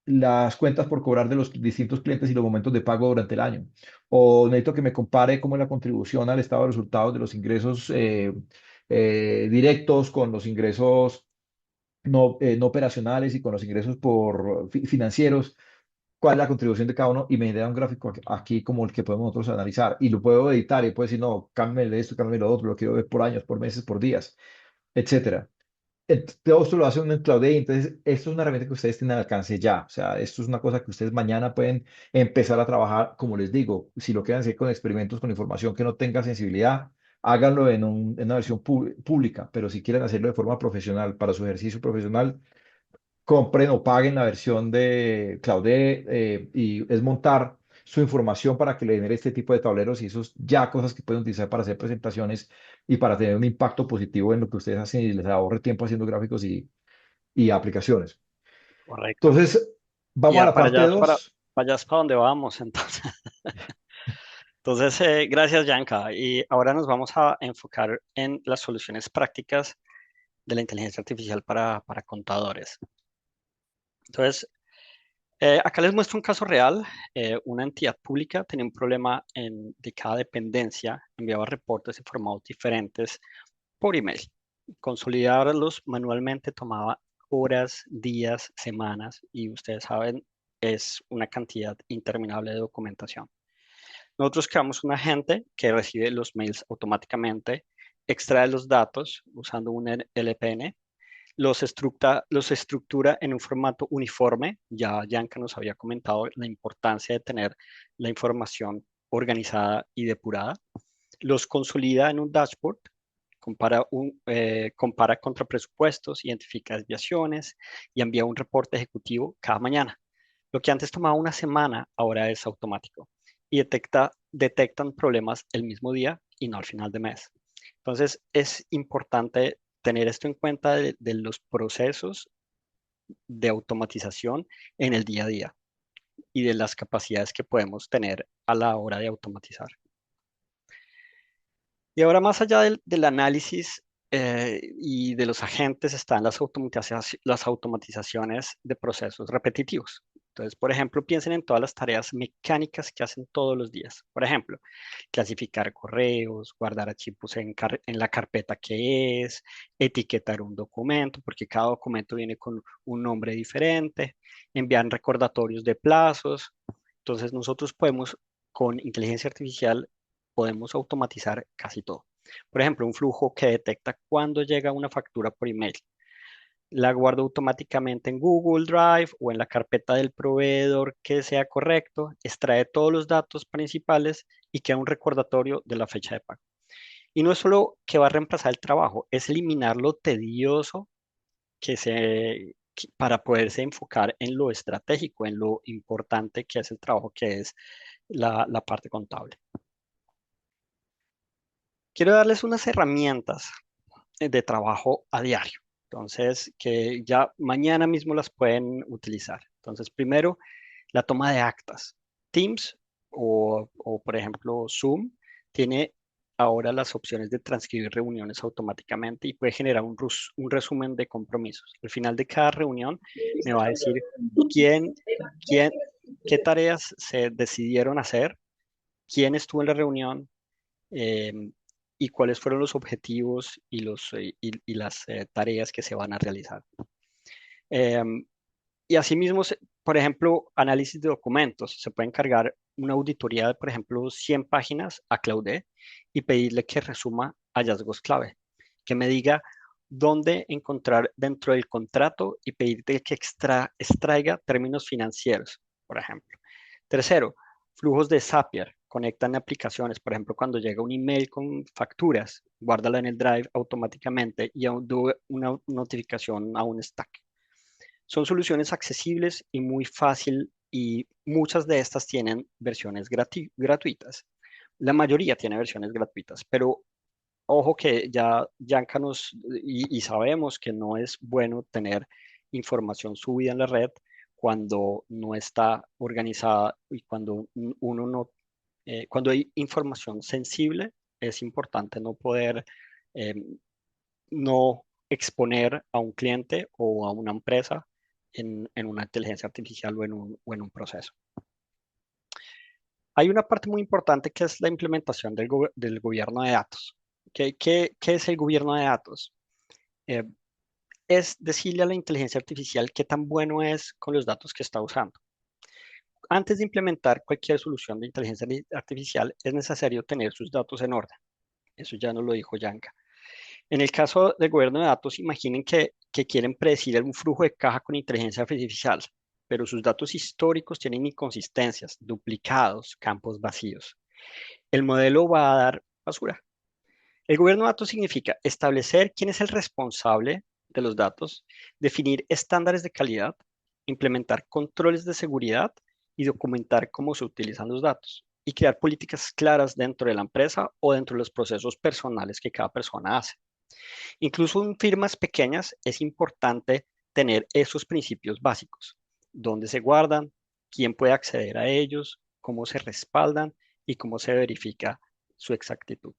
las cuentas por cobrar de los distintos clientes y los momentos de pago durante el año. O necesito que me compare cómo es la contribución al estado de resultados de los ingresos directos con los ingresos no operacionales y con los ingresos financieros. cuál es la contribución de cada uno y me genera un gráfico aquí como el que podemos nosotros analizar y lo puedo editar y puedo decir, no, cámbiame esto, cámbiame lo otro, lo quiero ver por años, por meses, por días, etcétera. Todo esto lo hacen en Cloudey, entonces esto es una herramienta que ustedes tienen al alcance ya, o sea, esto es una cosa que ustedes mañana pueden empezar a trabajar, como les digo, si lo quieren hacer con experimentos, con información que no tenga sensibilidad, háganlo en una versión pública, pero si quieren hacerlo de forma profesional, para su ejercicio profesional, compren o paguen la versión de Claude y es montar su información para que le genere este tipo de tableros y eso es ya cosas que pueden utilizar para hacer presentaciones y para tener un impacto positivo en lo que ustedes hacen y les ahorre tiempo haciendo gráficos y aplicaciones. Correcto. Entonces, Y vamos a ya la parte para allá es para donde vamos, entonces. Entonces, gracias, Yanka. Y ahora nos vamos a enfocar en las soluciones prácticas de la inteligencia artificial para contadores. Entonces, acá les muestro un caso real. Una entidad pública tenía un problema de cada dependencia, enviaba reportes en formatos diferentes por email. Consolidarlos manualmente tomaba horas, días, semanas y ustedes saben, es una cantidad interminable de documentación. Nosotros creamos un agente que recibe los mails automáticamente, extrae los datos usando un LPN, los estructura en un formato uniforme. Ya Yanka nos había comentado la importancia de tener la información organizada y depurada. Los consolida en un dashboard, compara contra presupuestos, identifica desviaciones y envía un reporte ejecutivo cada mañana. Lo que antes tomaba una semana, ahora es automático y detectan problemas el mismo día y no al final de mes. Entonces, es importante tener esto en cuenta de los procesos de automatización en el día a día y de las capacidades que podemos tener a la hora de automatizar. Y ahora, más allá del análisis y de los agentes, están las automatizaciones de procesos repetitivos. Entonces, por ejemplo, piensen en todas las tareas mecánicas que hacen todos los días. Por ejemplo, clasificar correos, guardar archivos en la carpeta que es, etiquetar un documento, porque cada documento viene con un nombre diferente, enviar recordatorios de plazos. Entonces, nosotros podemos, con inteligencia artificial, podemos automatizar casi todo. Por ejemplo, un flujo que detecta cuándo llega una factura por email. La guardo automáticamente en Google Drive o en la carpeta del proveedor que sea correcto, extrae todos los datos principales y queda un recordatorio de la fecha de pago. Y no es solo que va a reemplazar el trabajo, es eliminar lo tedioso para poderse enfocar en lo estratégico, en lo importante que es el trabajo, que es la parte contable. Quiero darles unas herramientas de trabajo a diario. Entonces, que ya mañana mismo las pueden utilizar. Entonces, primero, la toma de actas. Teams por ejemplo, Zoom tiene ahora las opciones de transcribir reuniones automáticamente y puede generar un resumen de compromisos. Al final de cada reunión me va a decir quién, quién, qué tareas se decidieron hacer, quién estuvo en la reunión, eh, y cuáles fueron los objetivos y las tareas que se van a realizar. Y asimismo, por ejemplo, análisis de documentos. Se puede encargar una auditoría de, por ejemplo, 100 páginas a Claude y pedirle que resuma hallazgos clave, que me diga dónde encontrar dentro del contrato y pedirle que extraiga términos financieros, por ejemplo. Tercero, flujos de Zapier. Conectan aplicaciones, por ejemplo, cuando llega un email con facturas, guárdala en el Drive automáticamente y una notificación a un stack. Son soluciones accesibles y muy fácil y muchas de estas tienen versiones gratuitas. La mayoría tiene versiones gratuitas, pero ojo que ya Yanka y sabemos que no es bueno tener información subida en la red cuando no está organizada y cuando uno no, cuando hay información sensible, es importante no poder eh, no exponer a un cliente o a una empresa en una inteligencia artificial o en un proceso. Hay una parte muy importante que es la implementación del gobierno de datos. ¿Qué es el gobierno de datos? Eh, es decirle a la inteligencia artificial qué tan bueno es con los datos que está usando. antes de implementar cualquier solución de inteligencia artificial, es necesario tener sus datos en orden. Eso ya nos lo dijo Yanka. En el caso del gobierno de datos, imaginen que quieren predecir un flujo de caja con inteligencia artificial, pero sus datos históricos tienen inconsistencias, duplicados, campos vacíos. El modelo va a dar basura. El gobierno de datos significa establecer quién es el responsable de los datos, definir estándares de calidad, implementar controles de seguridad y documentar cómo se utilizan los datos y crear políticas claras dentro de la empresa o dentro de los procesos personales que cada persona hace. Incluso en firmas pequeñas es importante tener esos principios básicos, dónde se guardan, quién puede acceder a ellos, cómo se respaldan y cómo se verifica su exactitud.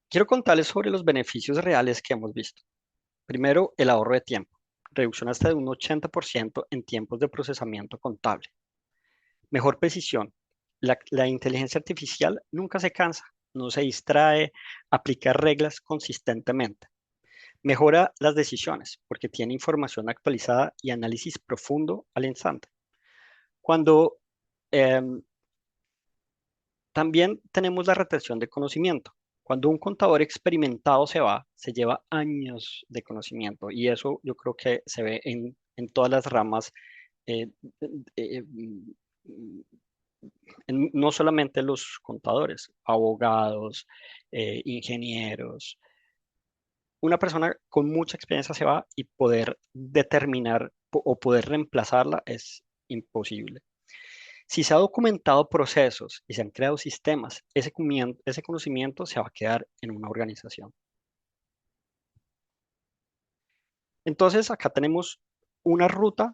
Quiero contarles sobre los beneficios reales que hemos visto. Primero, el ahorro de tiempo, reducción hasta de un 80% en tiempos de procesamiento contable. Mejor precisión. La inteligencia artificial nunca se cansa, no se distrae, aplica reglas consistentemente. Mejora las decisiones porque tiene información actualizada y análisis profundo al instante. Cuando em, también tenemos la retención de conocimiento. Cuando un contador experimentado se va, se lleva años de conocimiento y eso yo creo que se ve en todas las ramas, eh, eh, no solamente los contadores, abogados, ingenieros. Una persona con mucha experiencia se va y poder determinar o poder reemplazarla es imposible. Si se ha documentado procesos y se han creado sistemas, ese conocimiento se va a quedar en una organización. Entonces, acá tenemos una ruta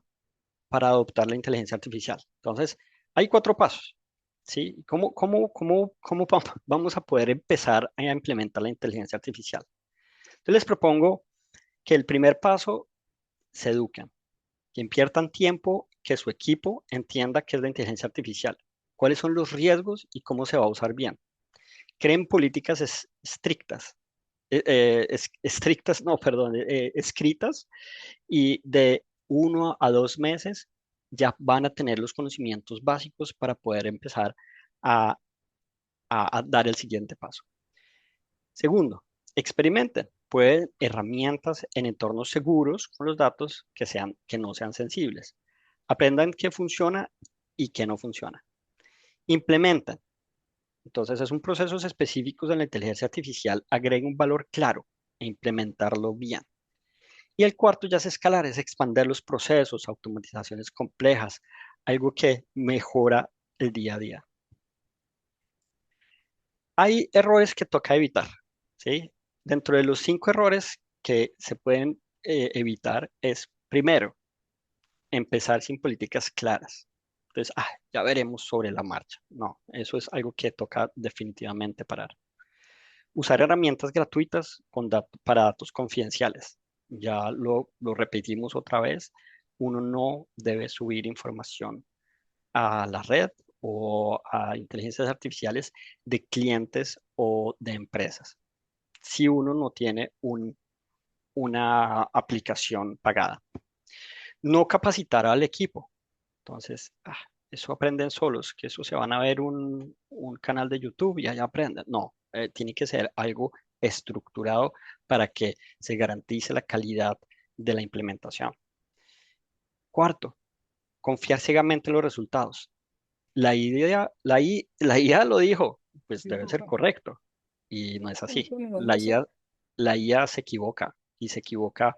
para adoptar la inteligencia artificial. Entonces, hay 4 pasos, ¿sí? ¿Cómo vamos a poder empezar a implementar la inteligencia artificial? Entonces, les propongo que el primer paso se eduquen, que inviertan tiempo, que su equipo entienda qué es la inteligencia artificial, cuáles son los riesgos y cómo se va a usar bien. Creen políticas estrictas, estrictas, no, perdón, escritas y de 1 a 2 meses ya van a tener los conocimientos básicos para poder empezar a, a dar el siguiente paso. Segundo, experimenten. Pueden herramientas en entornos seguros con los datos que no sean sensibles. Aprendan qué funciona y qué no funciona. Implementen. Entonces, es un procesos específicos de la inteligencia artificial. Agreguen un valor claro e implementarlo bien. Y el cuarto ya es escalar, es expandir los procesos, automatizaciones complejas, algo que mejora el día a día. Hay errores que toca evitar, ¿sí? Dentro de los 5 errores que se pueden evitar es, primero, empezar sin políticas claras. Entonces, ya veremos sobre la marcha. No, eso es algo que toca definitivamente parar. Usar herramientas gratuitas para datos confidenciales. Ya lo repetimos otra vez. Uno no debe subir información a la red o a inteligencias artificiales de clientes o de empresas si uno no tiene una aplicación pagada. No capacitar al equipo. Entonces, eso aprenden solos, que eso se van a ver un canal de YouTube y allá aprenden. No, tiene que ser algo estructurado para que se garantice la calidad de la implementación. Cuarto, confiar ciegamente en los resultados. La IA lo dijo, pues debe ser correcto. Y no es así. La IA se equivoca y se equivoca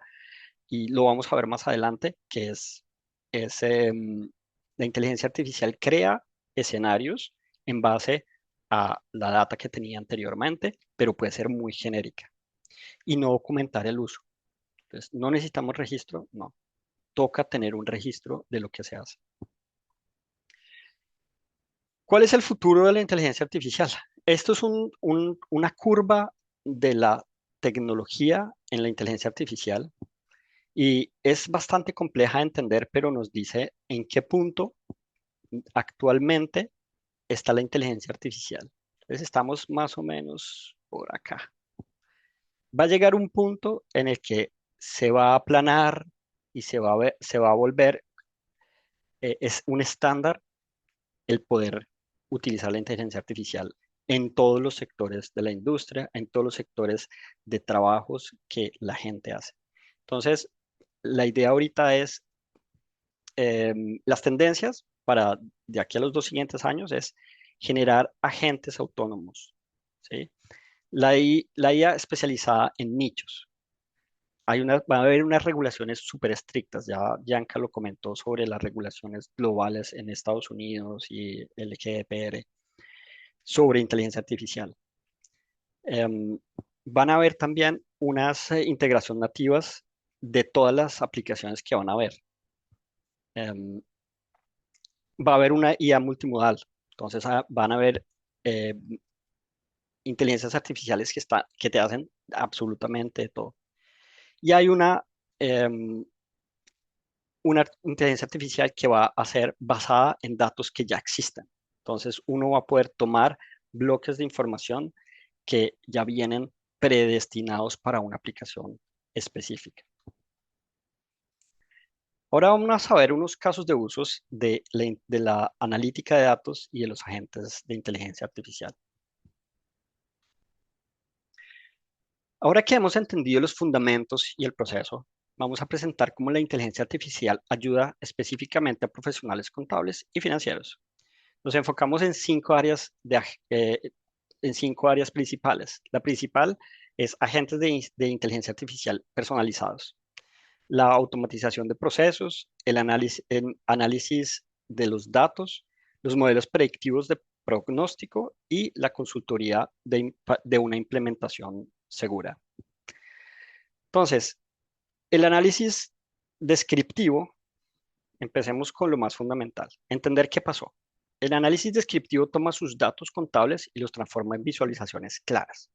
y lo vamos a ver más adelante, que es la inteligencia artificial crea escenarios en base a la data que tenía anteriormente, pero puede ser muy genérica y no documentar el uso. Entonces, no necesitamos registro, no. Toca tener un registro de lo que se hace. ¿Cuál es el futuro de la inteligencia artificial? Esto es una curva de la tecnología en la inteligencia artificial y es bastante compleja de entender, pero nos dice en qué punto actualmente está la inteligencia artificial. Entonces estamos más o menos por acá. Va a llegar un punto en el que se va a aplanar, y se va a volver, es un estándar el poder utilizar la inteligencia artificial en todos los sectores de la industria, en todos los sectores de trabajos que la gente hace. Entonces, la idea ahorita es, las tendencias para de aquí a los 2 siguientes años es generar agentes autónomos, ¿sí? La IA especializada en nichos. Va a haber unas regulaciones súper estrictas. Ya Bianca lo comentó sobre las regulaciones globales en Estados Unidos y el GDPR sobre inteligencia artificial. Em, Van a haber también unas integración nativas de todas las aplicaciones que van a haber. Em, Va a haber una IA multimodal. Entonces van a haber eh, inteligencias artificiales que te hacen absolutamente de todo. Y hay em, una inteligencia artificial que va a ser basada en datos que ya existen. Entonces, uno va a poder tomar bloques de información que ya vienen predestinados para una aplicación específica. Ahora vamos a ver unos casos de usos de la analítica de datos y de los agentes de inteligencia artificial. Ahora que hemos entendido los fundamentos y el proceso, vamos a presentar cómo la inteligencia artificial ayuda específicamente a profesionales contables y financieros. Nos enfocamos en 5 áreas principales. La principal es agentes de inteligencia artificial personalizados, la automatización de procesos, el análisis de los datos, los modelos predictivos de pronóstico y la consultoría de una implementación segura. Entonces, el análisis descriptivo, empecemos con lo más fundamental, entender qué pasó. El análisis descriptivo toma sus datos contables y los transforma en visualizaciones claras.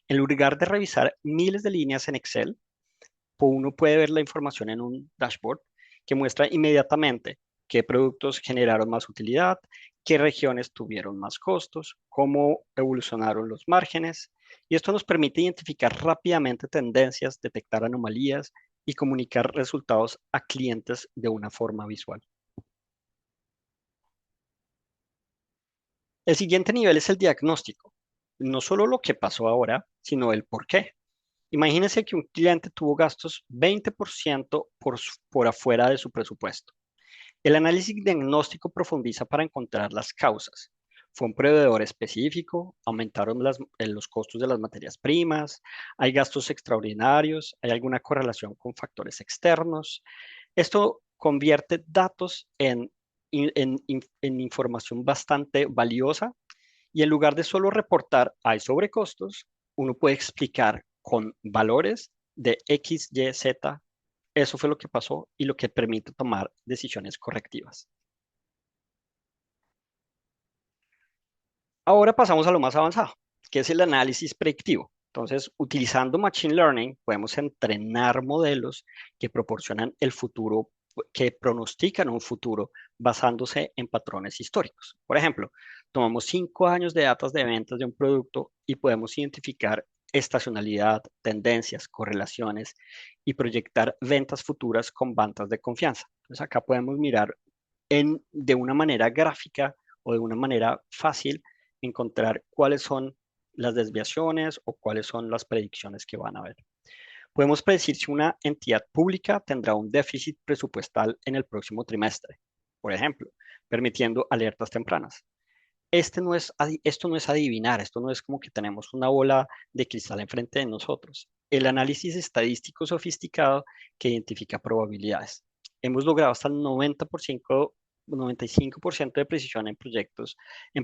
En lugar de revisar miles de líneas en Excel, uno puede ver la información en un dashboard que muestra inmediatamente qué productos generaron más utilidad, qué regiones tuvieron más costos, cómo evolucionaron los márgenes. Y esto nos permite identificar rápidamente tendencias, detectar anomalías y comunicar resultados a clientes de una forma visual. El siguiente nivel es el diagnóstico. No solo lo que pasó ahora, sino el por qué. Imagínense que un cliente tuvo gastos 20% por afuera de su presupuesto. El análisis diagnóstico profundiza para encontrar las causas. ¿Fue un proveedor específico? ¿Aumentaron los costos de las materias primas? ¿Hay gastos extraordinarios? ¿Hay alguna correlación con factores externos? Esto convierte datos en información bastante valiosa y en lugar de solo reportar hay sobrecostos, uno puede explicar con valores de X, Y, Z. Eso fue lo que pasó y lo que permite tomar decisiones correctivas. Ahora pasamos a lo más avanzado, que es el análisis predictivo. Entonces, utilizando Machine Learning, podemos entrenar modelos que proporcionan el futuro, que pronostican un futuro basándose en patrones históricos. Por ejemplo, tomamos 5 años de datos de ventas de un producto y podemos identificar estacionalidad, tendencias, correlaciones y proyectar ventas futuras con bandas de confianza. Entonces, acá podemos mirar de una manera gráfica o de una manera fácil encontrar cuáles son las desviaciones o cuáles son las predicciones que van a haber. Podemos predecir si una entidad pública tendrá un déficit presupuestal en el próximo trimestre, por ejemplo, permitiendo alertas tempranas. Esto no es adivinar, esto no es como que tenemos una bola de cristal enfrente de nosotros. El análisis estadístico sofisticado que identifica probabilidades. Hemos logrado hasta el 95% de precisión en en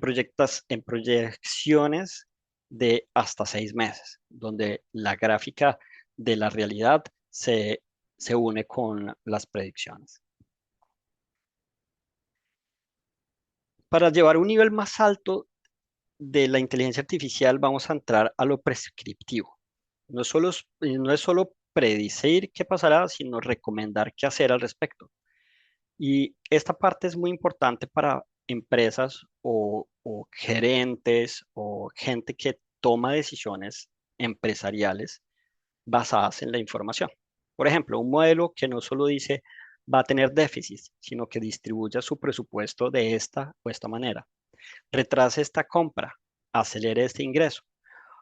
proyecciones de hasta 6 meses, donde la gráfica de la realidad se une con las predicciones. Para llevar un nivel más alto de la inteligencia artificial, vamos a entrar a lo prescriptivo. No es solo predecir qué pasará, sino recomendar qué hacer al respecto. Y esta parte es muy importante para empresas o gerentes o gente que toma decisiones empresariales basadas en la información. Por ejemplo, un modelo que no solo dice va a tener déficit, sino que distribuya su presupuesto de esta o esta manera. Retrase esta compra, acelere este ingreso.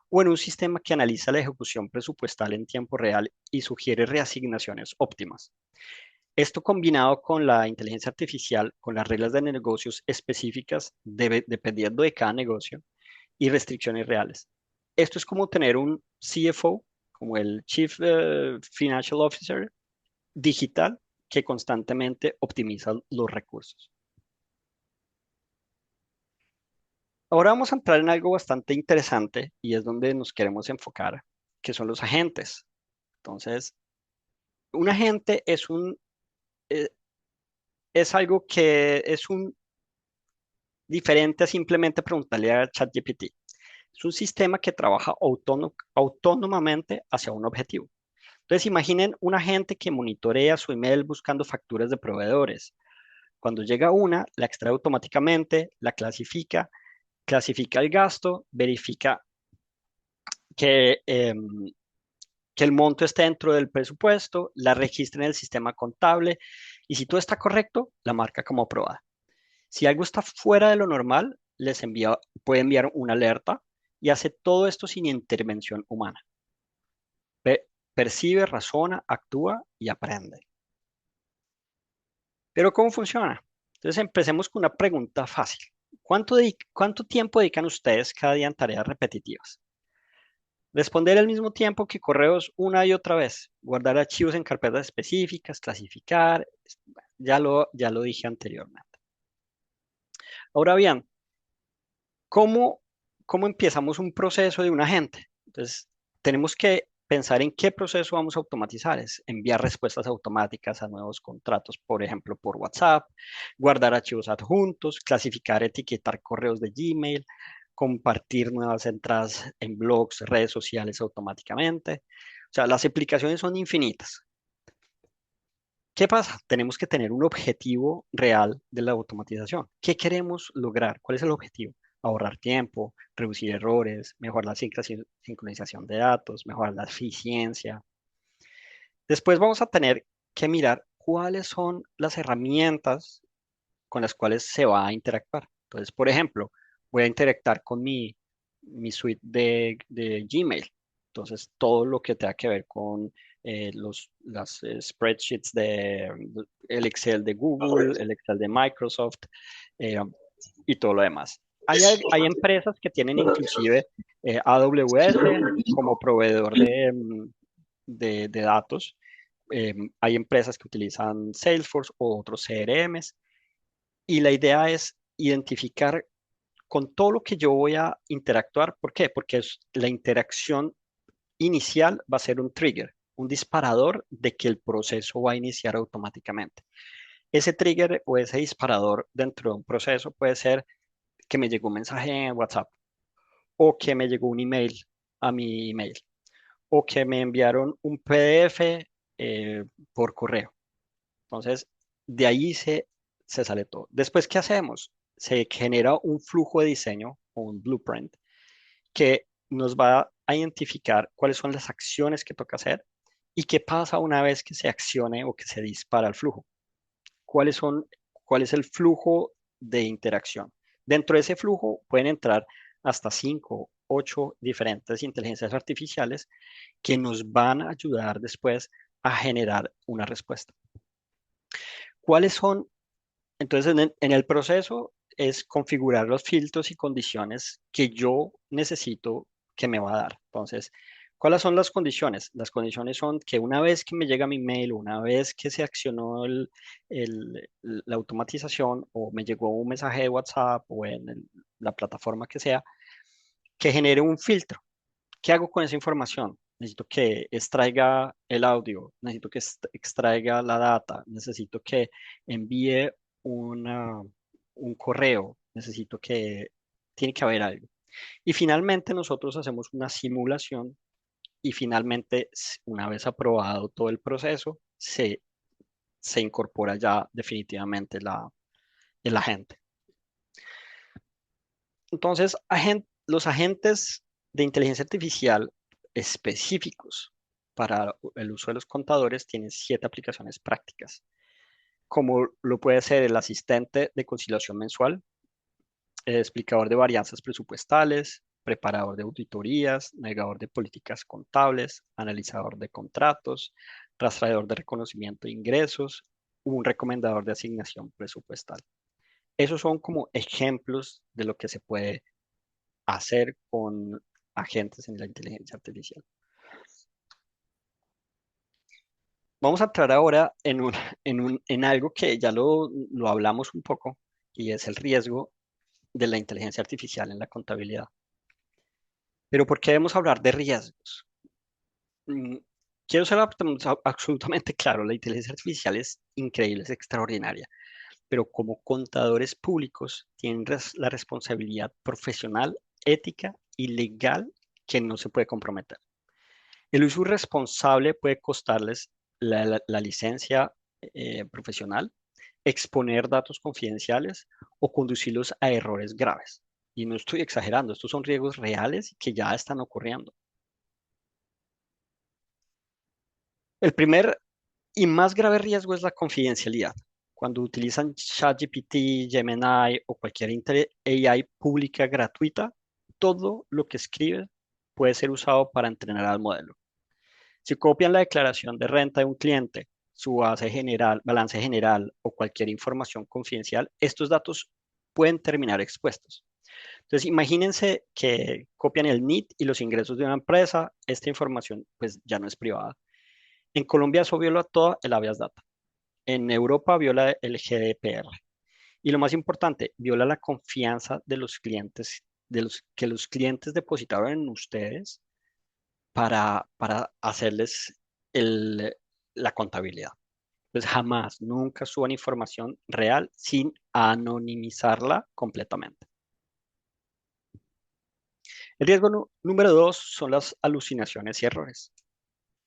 O en un sistema que analiza la ejecución presupuestal en tiempo real y sugiere reasignaciones óptimas. Esto combinado con la inteligencia artificial, con las reglas de negocios específicas dependiendo de cada negocio y restricciones reales. Esto es como tener un CFO, como el Chief Financial Officer digital, que constantemente optimiza los recursos. Ahora vamos a entrar en algo bastante interesante y es donde nos queremos enfocar, que son los agentes. Entonces, un agente eh, es algo que es un diferente a simplemente preguntarle a ChatGPT. Es un sistema que trabaja autónomamente hacia un objetivo. Entonces, imaginen un agente que monitorea su email buscando facturas de proveedores. Cuando llega una, la extrae automáticamente, la clasifica el gasto, verifica que, que el monto esté dentro del presupuesto, la registra en el sistema contable y si todo está correcto, la marca como aprobada. Si algo está fuera de lo normal, puede enviar una alerta y hace todo esto sin intervención humana. Percibe, razona, actúa y aprende. Pero ¿cómo funciona? Entonces empecemos con una pregunta fácil. ¿Cuánto tiempo dedican ustedes cada día en tareas repetitivas? Responder al mismo tiempo que correos una y otra vez. Guardar archivos en carpetas específicas, clasificar. Ya lo dije anteriormente. Ahora bien, ¿cómo, cómo empezamos un proceso de un agente? Entonces, tenemos que pensar en qué proceso vamos a automatizar. Es enviar respuestas automáticas a nuevos contratos, por ejemplo, por WhatsApp, guardar archivos adjuntos, clasificar, etiquetar correos de Gmail, compartir nuevas entradas en blogs, redes sociales automáticamente. O sea, las aplicaciones son infinitas. ¿Qué pasa? Tenemos que tener un objetivo real de la automatización. ¿Qué queremos lograr? ¿Cuál es el objetivo? Ahorrar tiempo, reducir errores, mejorar la sincronización de datos, mejorar la eficiencia. Después vamos a tener que mirar cuáles son las herramientas con las cuales se va a interactuar. Entonces, por ejemplo, voy a interactuar con mi suite de Gmail. Entonces, todo lo que tenga que ver con las spreadsheets el Excel de Google, el Excel de Microsoft eh, y todo lo demás. Hay empresas que tienen inclusive AWS como proveedor de datos. Hay empresas que utilizan Salesforce o otros CRMs. Y la idea es identificar con todo lo que yo voy a interactuar. ¿Por qué? Porque la interacción inicial va a ser un trigger, un disparador de que el proceso va a iniciar automáticamente. Ese trigger o ese disparador dentro de un proceso puede ser que me llegó un mensaje en WhatsApp o que me llegó un email a mi email o que me enviaron un PDF por correo. Entonces, de ahí se sale todo. Después, ¿qué hacemos? Se genera un flujo de diseño o un blueprint que nos va a identificar cuáles son las acciones que toca hacer y qué pasa una vez que se accione o que se dispara el flujo. ¿Cuáles son, ¿Cuál es el flujo de interacción? Dentro de ese flujo pueden entrar hasta 5, 8 diferentes inteligencias artificiales que nos van a ayudar después a generar una respuesta. ¿Cuáles son? Entonces, en el proceso es configurar los filtros y condiciones que yo necesito que me va a dar. Entonces, ¿cuáles son las condiciones? Las condiciones son que una vez que me llega mi mail, una vez que se accionó la automatización o me llegó un mensaje de WhatsApp o en la plataforma que sea, que genere un filtro. ¿Qué hago con esa información? Necesito que extraiga el audio, necesito que extraiga la data, necesito que envíe una- un correo, tiene que haber algo. Y finalmente nosotros hacemos una simulación y finalmente, una vez aprobado todo el proceso, se incorpora ya definitivamente el agente. Entonces, los agentes de inteligencia artificial específicos para el uso de los contadores tiene 7 aplicaciones prácticas, como lo puede ser el asistente de conciliación mensual, explicador de varianzas presupuestales, preparador de auditorías, negador de políticas contables, analizador de contratos, rastreador de reconocimiento de ingresos, un recomendador de asignación presupuestal. Esos son como ejemplos de lo que se puede hacer con agentes en la inteligencia artificial. Vamos a entrar ahora en algo que ya lo hablamos un poco y es el riesgo de la inteligencia artificial en la contabilidad. Pero ¿por qué debemos hablar de riesgos? Mm, Quiero ser absolutamente claro, la inteligencia artificial es increíble, es extraordinaria, pero como contadores públicos tienen la responsabilidad profesional, ética y legal que no se puede comprometer. El uso irresponsable puede costarles la licencia profesional, exponer datos confidenciales o conducirlos a errores graves. Y no estoy exagerando, estos son riesgos reales que ya están ocurriendo. El primer y más grave riesgo es la confidencialidad. Cuando utilizan ChatGPT, Gemini o cualquier AI pública gratuita, todo lo que escribe puede ser usado para entrenar al modelo. Si copian la declaración de renta de un cliente, su balance general o cualquier información confidencial, estos datos pueden terminar expuestos. Entonces, imagínense que copian el NIT y los ingresos de una empresa, esta información pues ya no es privada. En Colombia eso viola todo el habeas data. En Europa viola el GDPR. Y lo más importante, viola la confianza de los clientes, que los clientes depositaron en ustedes para hacerles la contabilidad. Pues jamás, nunca suban información real sin anonimizarla completamente. El riesgo número 2 son las alucinaciones y errores.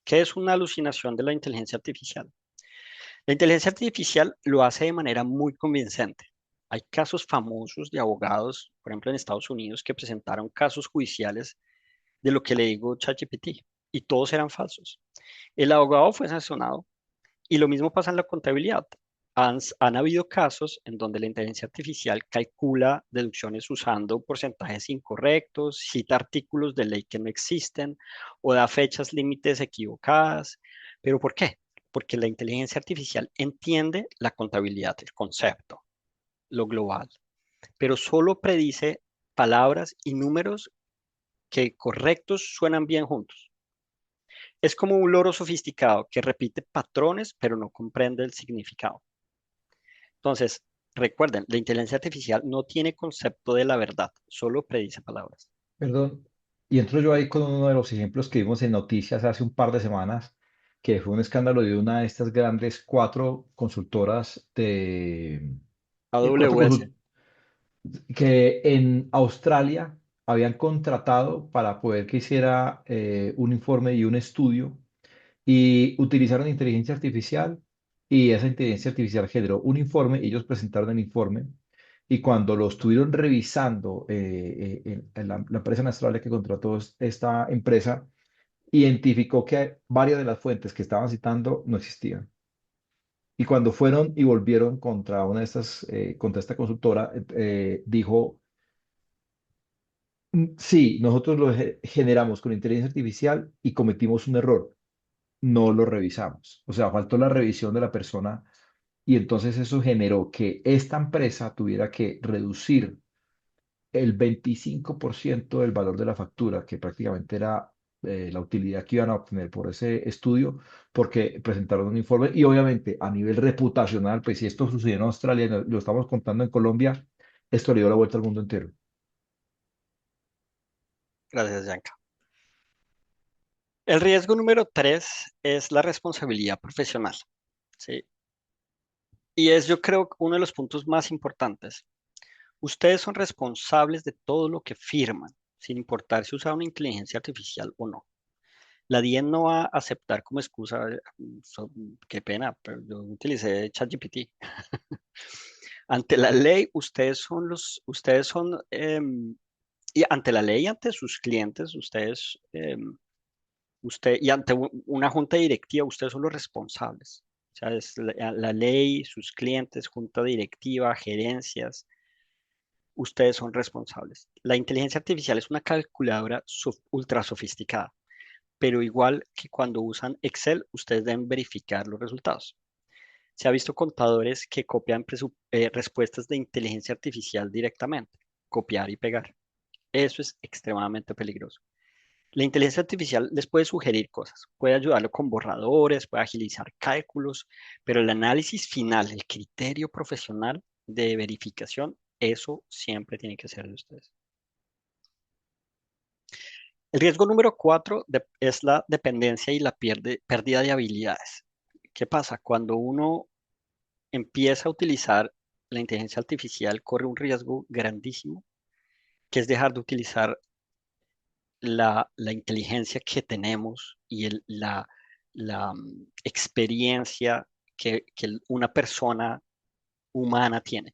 ¿Qué es una alucinación de la inteligencia artificial? La inteligencia artificial lo hace de manera muy convincente. Hay casos famosos de abogados, por ejemplo en Estados Unidos, que presentaron casos judiciales de lo que le digo ChatGPT y todos eran falsos. El abogado fue sancionado y lo mismo pasa en la contabilidad. Han habido casos en donde la inteligencia artificial calcula deducciones usando porcentajes incorrectos, cita artículos de ley que no existen o da fechas límites equivocadas. ¿Pero por qué? Porque la inteligencia artificial entiende la contabilidad, el concepto, lo global, pero solo predice palabras y números que correctos suenan bien juntos. Es como un loro sofisticado que repite patrones, pero no comprende el significado. Entonces, recuerden, la inteligencia artificial no tiene concepto de la verdad, solo predice palabras. Perdón. Y entro yo ahí con uno de los ejemplos que vimos en noticias hace un par de semanas, que fue un escándalo de una de estas grandes cuatro consultoras cuatro AWS. consult- que en Australia habían contratado para poder que hiciera un informe y un estudio y utilizaron inteligencia artificial y esa inteligencia artificial generó un informe, ellos presentaron el informe y cuando lo estuvieron revisando en la empresa en Australia que contrató esta empresa, identificó que varias de las fuentes que estaban citando no existían. Y cuando fueron y volvieron contra una de estas, contra esta consultora, dijo, sí, nosotros lo generamos con inteligencia artificial y cometimos un error, no lo revisamos. O sea, faltó la revisión de la persona y entonces eso generó que esta empresa tuviera que reducir el 25% del valor de la factura, que prácticamente era la utilidad que iban a obtener por ese estudio, porque presentaron un informe y obviamente a nivel reputacional, pues si esto sucedió en Australia, y lo estamos contando en Colombia, esto le dio la vuelta al mundo entero. Gracias, Yanka. El riesgo número 3 es la responsabilidad profesional, ¿sí? Y es, yo creo, uno de los puntos más importantes. Ustedes son responsables de todo lo que firman, sin importar si usan una inteligencia artificial o no. La DIE no va a aceptar como excusa, qué pena, pero yo utilicé ChatGPT. Ante la ley, ustedes son, y ante la ley, ante sus clientes, ustedes Usted, y ante una junta directiva, ustedes son los responsables. O sea, es la ley, sus clientes, junta directiva, gerencias, ustedes son responsables. La inteligencia artificial es una calculadora ultra sofisticada, pero igual que cuando usan Excel, ustedes deben verificar los resultados. Se ha visto contadores que copian respuestas de inteligencia artificial directamente, copiar y pegar. Eso es extremadamente peligroso. La inteligencia artificial les puede sugerir cosas, puede ayudarlo con borradores, puede agilizar cálculos, pero el análisis final, el criterio profesional de verificación, eso siempre tiene que ser de ustedes. El riesgo número 4 es la dependencia y la pérdida de habilidades. ¿Qué pasa? Cuando uno empieza a utilizar la inteligencia artificial, corre un riesgo grandísimo, que es dejar de utilizar la inteligencia que tenemos y la experiencia que una persona humana tiene.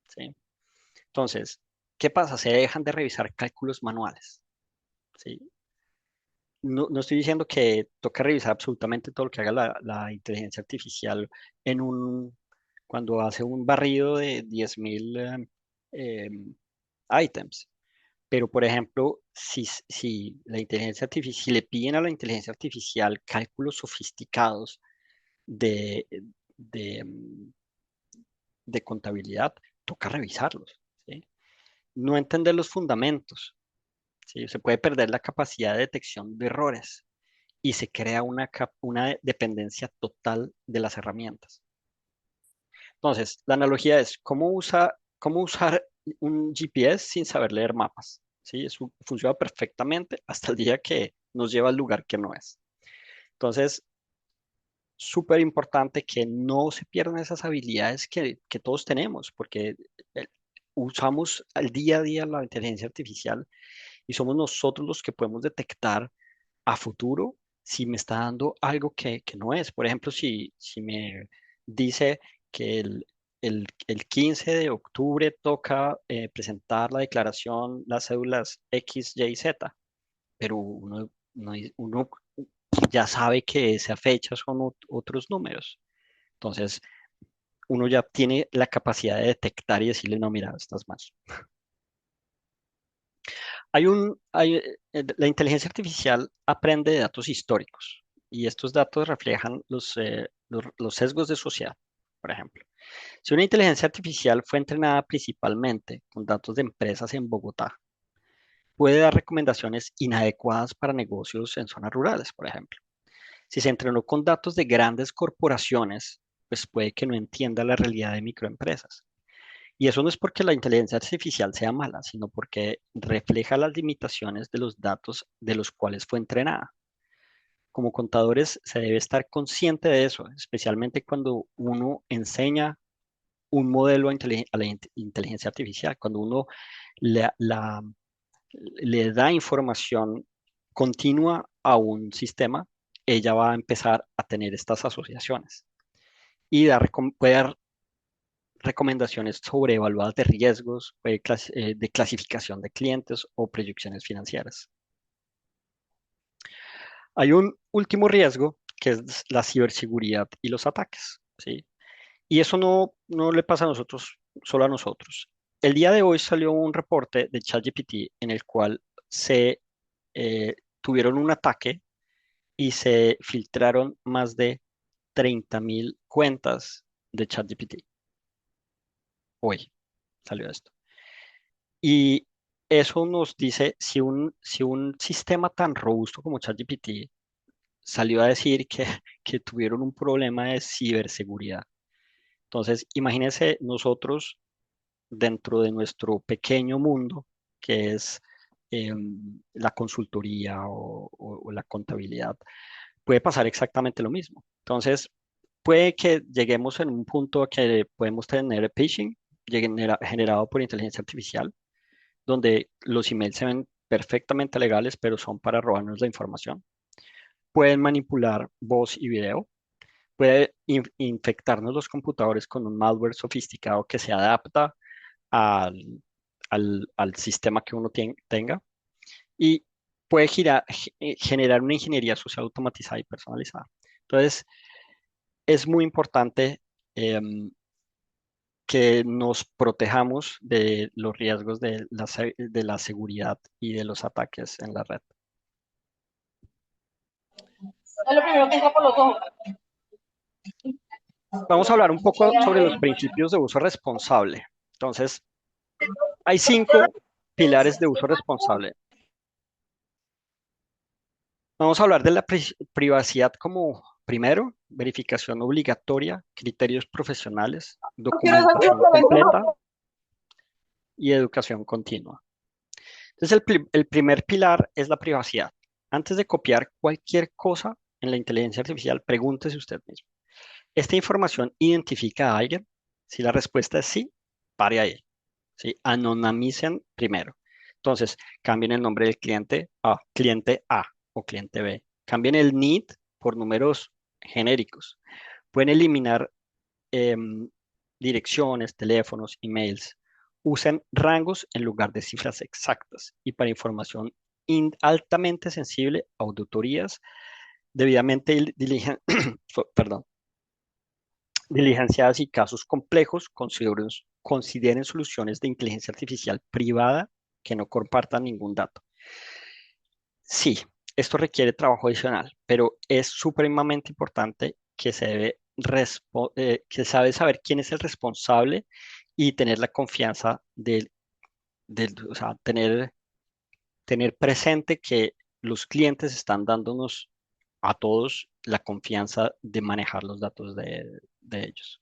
¿Sí? Entonces, ¿qué pasa? Se dejan de revisar cálculos manuales. ¿Sí? No estoy diciendo que toca revisar absolutamente todo lo que haga la inteligencia artificial en cuando hace un barrido de 10.000 ítems. Pero, por ejemplo, si la inteligencia artificial, si le piden a la inteligencia artificial cálculos sofisticados de, de, mm, de contabilidad, toca revisarlos, ¿sí? No entender los fundamentos, ¿sí? Se puede perder la capacidad de detección de errores y se crea una dependencia total de las herramientas. Entonces, la analogía es cómo usar un GPS sin saber leer mapas. ¿Sí? Eso funciona perfectamente hasta el día que nos lleva al lugar que no es. Entonces, súper importante que no se pierdan esas habilidades que todos tenemos, porque eh, usamos al día a día la inteligencia artificial y somos nosotros los que podemos detectar a futuro si me está dando algo que no es. Por ejemplo, si me dice que el 15 de octubre toca presentar la declaración, las cédulas X, Y, Z, pero uno ya sabe que esa fecha son otros números. Entonces, uno ya tiene la capacidad de detectar y decirle, no, mira, estás mal. La inteligencia artificial aprende de datos históricos y estos datos reflejan los sesgos de sociedad. Por ejemplo, si una inteligencia artificial fue entrenada principalmente con datos de empresas en Bogotá, puede dar recomendaciones inadecuadas para negocios en zonas rurales, por ejemplo. Si se entrenó con datos de grandes corporaciones, pues puede que no entienda la realidad de microempresas. Y eso no es porque la inteligencia artificial sea mala, sino porque refleja las limitaciones de los datos de los cuales fue entrenada. Como contadores se debe estar consciente de eso, especialmente cuando uno enseña un modelo a la inteligencia artificial, cuando uno le, la- le da información continua a un sistema, ella va a empezar a tener estas asociaciones y puede dar recomendaciones sobre evaluadas de riesgos, de clasificación de clientes o proyecciones financieras. Hay un último riesgo que es la ciberseguridad y los ataques, ¿sí? Y eso no le pasa a nosotros, solo a nosotros. El día de hoy salió un reporte de ChatGPT en el cual se tuvieron un ataque y se filtraron más de 30.000 cuentas de ChatGPT. Hoy salió esto. Y eso nos dice, si un sistema tan robusto como ChatGPT salió a decir que tuvieron un problema de ciberseguridad. Entonces, imagínense nosotros dentro de nuestro pequeño mundo, que es la consultoría o la contabilidad, puede pasar exactamente lo mismo. Entonces, puede que lleguemos en un punto que podemos tener phishing generado por inteligencia artificial donde los emails se ven perfectamente legales, pero son para robarnos la información. Pueden manipular voz y video. Puede infectarnos los computadores con un malware sofisticado que se adapta al, al sistema que uno tenga. Y puede generar una ingeniería social automatizada y personalizada. Entonces, es muy importante que nos protejamos de los riesgos de de la seguridad y de los ataques en la red. Es lo primero que entra por los ojos. Vamos a hablar un poco sobre los principios de uso responsable. Entonces, hay 5 pilares de uso responsable. Vamos a hablar de la privacidad como primero, verificación obligatoria, criterios profesionales, documentación completa y educación continua. Entonces, el primer pilar es la privacidad. Antes de copiar cualquier cosa en la inteligencia artificial, pregúntese usted mismo. ¿Esta información identifica a alguien? Si la respuesta es sí, pare ahí. ¿Sí? Anonimicen primero. Entonces, cambien el nombre del cliente a cliente A o cliente B. Cambien el need por números genéricos. Pueden eliminar direcciones, teléfonos, emails. Usen rangos en lugar de cifras exactas. Y para información altamente sensible, auditorías debidamente perdón, diligenciadas y casos complejos, consideren soluciones de inteligencia artificial privada que no compartan ningún dato. Sí, esto requiere trabajo adicional, pero es supremamente importante que que sabe saber quién es el responsable y tener la confianza o sea, tener presente que los clientes están dándonos a todos la confianza de manejar los datos de ellos.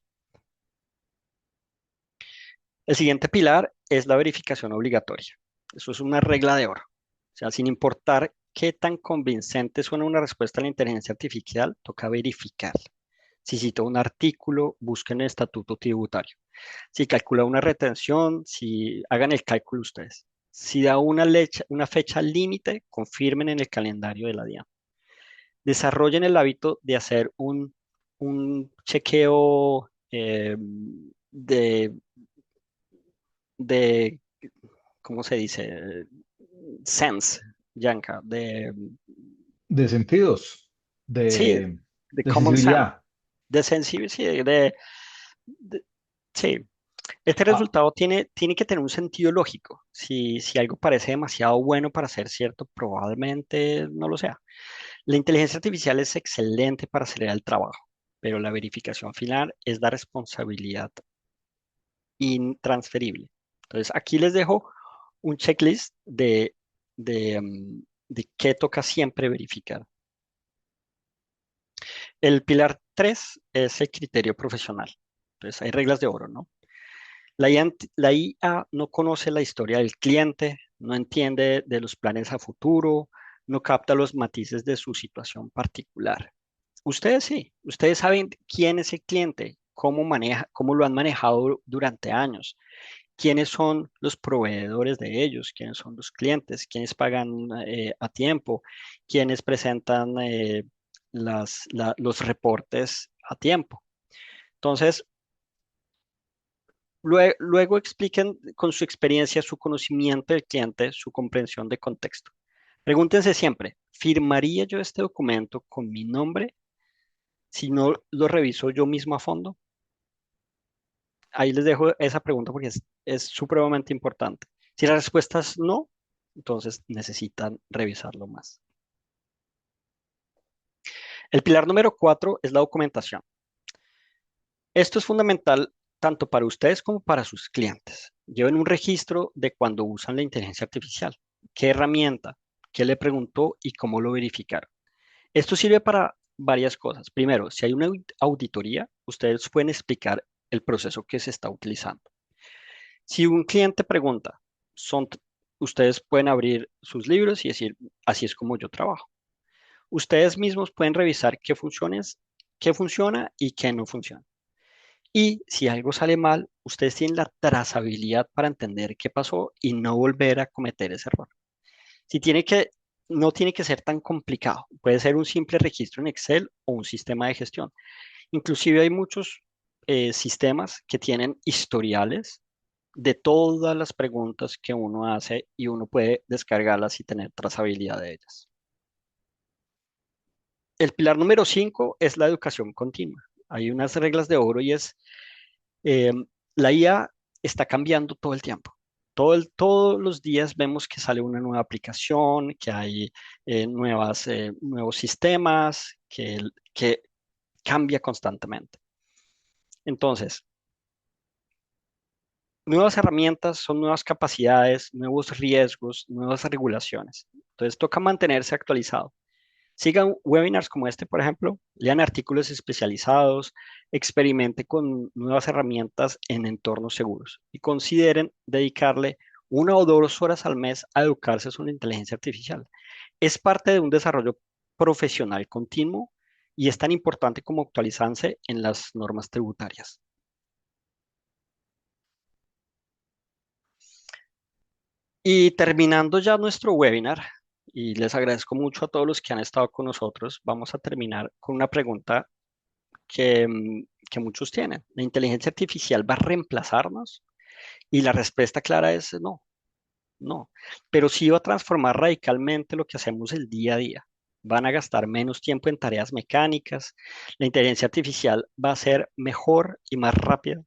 El siguiente pilar es la verificación obligatoria. Eso es una regla de oro. O sea, sin importar qué tan convincente suena una respuesta a la inteligencia artificial, toca verificar. Si cita un artículo, busquen el estatuto tributario. Si calcula una retención, si hagan el cálculo ustedes. Si da una fecha límite, confirmen en el calendario de la DIAN. Desarrollen el hábito de hacer un chequeo de, ¿cómo se dice? Sense, Yanka, De sentidos, sí, de de common sense, sensibilidad. de sensibilidad, sí, sí. Este Ah, resultado tiene que tener un sentido lógico. Si algo parece demasiado bueno para ser cierto, probablemente no lo sea. La inteligencia artificial es excelente para acelerar el trabajo, pero la verificación final es la responsabilidad intransferible. Entonces, aquí les dejo un checklist de qué toca siempre verificar. El pilar 3 es el criterio profesional. Entonces, hay reglas de oro, ¿no? La IA no conoce la historia del cliente, no entiende de los planes a futuro, no capta los matices de su situación particular. Ustedes sí, ustedes saben quién es el cliente, cómo lo han manejado durante años, quiénes son los proveedores de ellos, quiénes son los clientes, quiénes pagan a tiempo, quiénes presentan los reportes a tiempo. Entonces, luego expliquen con su experiencia, su conocimiento del cliente, su comprensión de contexto. Pregúntense siempre, ¿firmaría yo este documento con mi nombre si no lo reviso yo mismo a fondo? Ahí les dejo esa pregunta porque es supremamente importante. Si la respuesta es no, entonces necesitan revisarlo más. El pilar número 4 es la documentación. Esto es fundamental tanto para ustedes como para sus clientes. Lleven un registro de cuando usan la inteligencia artificial, qué herramienta, qué le preguntó y cómo lo verificaron. Esto sirve para varias cosas. Primero, si hay una auditoría, ustedes pueden explicar el proceso que se está utilizando. Si un cliente pregunta, ustedes pueden abrir sus libros y decir, así es como yo trabajo. Ustedes mismos pueden revisar qué funciona y qué no funciona. Y si algo sale mal, ustedes tienen la trazabilidad para entender qué pasó y no volver a cometer ese error. Si tiene que, no tiene que ser tan complicado. Puede ser un simple registro en Excel o un sistema de gestión. Inclusive hay muchos sistemas que tienen historiales de todas las preguntas que uno hace y uno puede descargarlas y tener trazabilidad de ellas. El pilar número 5 es la educación continua. Hay unas reglas de oro y es eh, la IA está cambiando todo el tiempo. Todos los días vemos que sale una nueva aplicación, que hay nuevos sistemas, que cambia constantemente. Entonces, nuevas herramientas son nuevas capacidades, nuevos riesgos, nuevas regulaciones. Entonces, toca mantenerse actualizado. Sigan webinars como este, por ejemplo, lean artículos especializados, experimente con nuevas herramientas en entornos seguros y consideren dedicarle 1 o 2 horas al mes a educarse sobre inteligencia artificial. Es parte de un desarrollo profesional continuo y es tan importante como actualizarse en las normas tributarias. Y terminando ya nuestro webinar, y les agradezco mucho a todos los que han estado con nosotros, vamos a terminar con una pregunta que muchos tienen. ¿La inteligencia artificial va a reemplazarnos? Y la respuesta clara es no, no. Pero sí va a transformar radicalmente lo que hacemos el día a día. Van a gastar menos tiempo en tareas mecánicas. La inteligencia artificial va a ser mejor y más rápida,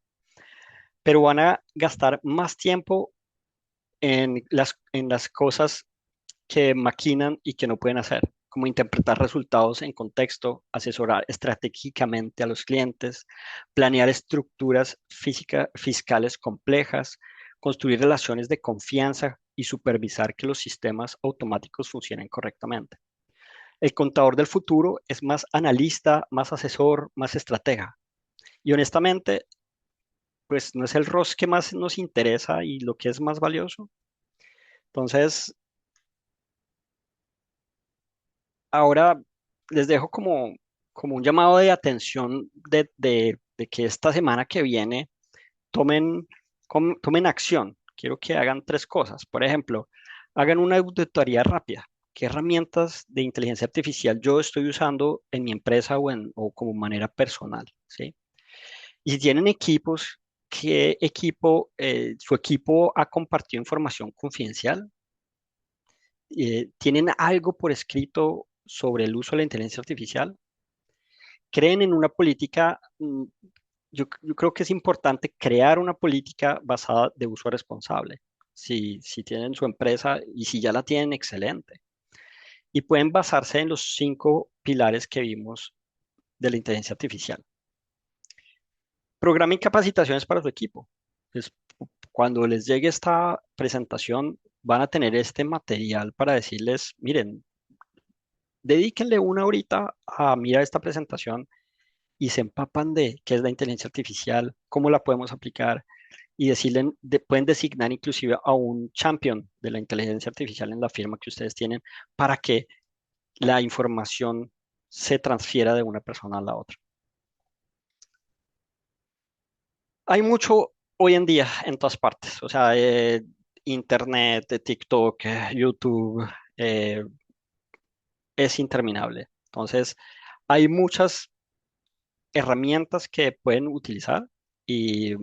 pero van a gastar más tiempo en las cosas que maquinan y que no pueden hacer, como interpretar resultados en contexto, asesorar estratégicamente a los clientes, planear estructuras fiscales complejas, construir relaciones de confianza y supervisar que los sistemas automáticos funcionen correctamente. El contador del futuro es más analista, más asesor, más estratega. Y honestamente, pues no es el rol que más nos interesa y lo que es más valioso. Entonces, ahora les dejo como un llamado de atención de que esta semana que viene tomen, tomen acción. Quiero que hagan 3 cosas. Por ejemplo, hagan una auditoría rápida. ¿Qué herramientas de inteligencia artificial yo estoy usando en mi empresa o como manera personal? ¿Sí? Y si tienen equipos, su equipo ha compartido información confidencial? ¿Tienen algo por escrito sobre el uso de la inteligencia artificial? ¿Creen en una política? Yo creo que es importante crear una política basada de uso responsable. Si tienen su empresa y si ya la tienen, excelente. Y pueden basarse en los 5 pilares que vimos de la inteligencia artificial. Programen capacitaciones para su equipo. Pues, cuando les llegue esta presentación, van a tener este material para decirles, miren, dedíquenle 1 horita a mirar esta presentación y se empapan de qué es la inteligencia artificial, cómo la podemos aplicar y decirle, pueden designar inclusive a un champion de la inteligencia artificial en la firma que ustedes tienen para que la información se transfiera de una persona a la otra. Hay mucho hoy en día en todas partes, o sea, Internet, TikTok, YouTube, eh, es interminable. Entonces, hay muchas herramientas que pueden utilizar y,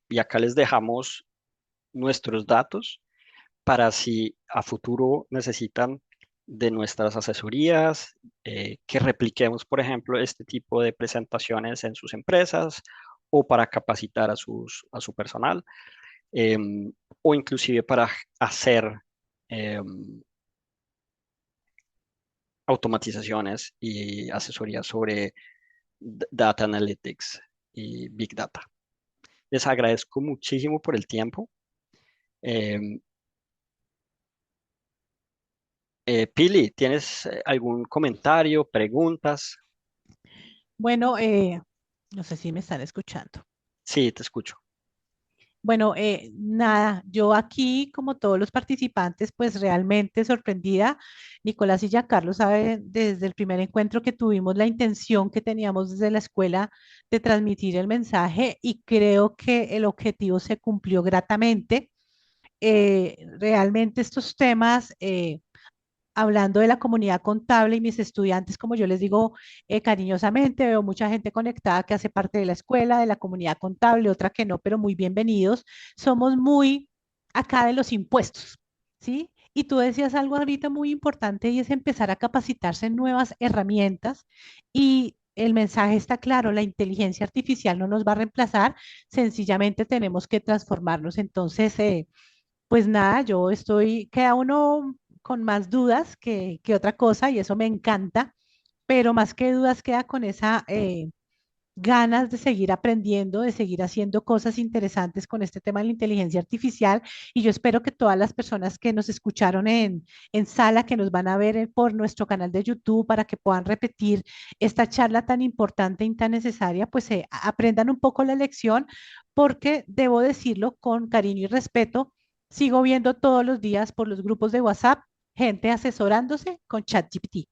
y acá les dejamos nuestros datos para si a futuro necesitan de nuestras asesorías, que repliquemos, por ejemplo, este tipo de presentaciones en sus empresas o para capacitar a su personal, o inclusive para hacer automatizaciones y asesorías sobre data analytics y big data. Les agradezco muchísimo por el tiempo. Em, Pili, ¿tienes algún comentario, preguntas? Bueno, no sé si me están escuchando. Sí, te escucho. Bueno, nada, yo aquí, como todos los participantes, pues realmente sorprendida. Nicolás y Giancarlo saben desde el primer encuentro que tuvimos la intención que teníamos desde la escuela de transmitir el mensaje y creo que el objetivo se cumplió gratamente. Realmente estos temas hablando de la comunidad contable y mis estudiantes, como yo les digo cariñosamente, veo mucha gente conectada que hace parte de la escuela, de la comunidad contable, otra que no, pero muy bienvenidos. Somos muy acá de los impuestos, ¿sí? Y tú decías algo ahorita muy importante y es empezar a capacitarse en nuevas herramientas y el mensaje está claro, la inteligencia artificial no nos va a reemplazar, sencillamente tenemos que transformarnos. Entonces, pues nada, yo estoy, queda uno con más dudas que otra cosa y eso me encanta, pero más que dudas queda con esa ganas de seguir aprendiendo, de seguir haciendo cosas interesantes con este tema de la inteligencia artificial y yo espero que todas las personas que nos escucharon en sala, que nos van a ver por nuestro canal de YouTube para que puedan repetir esta charla tan importante y tan necesaria, pues aprendan un poco la lección porque debo decirlo con cariño y respeto, sigo viendo todos los días por los grupos de WhatsApp gente asesorándose con ChatGPT.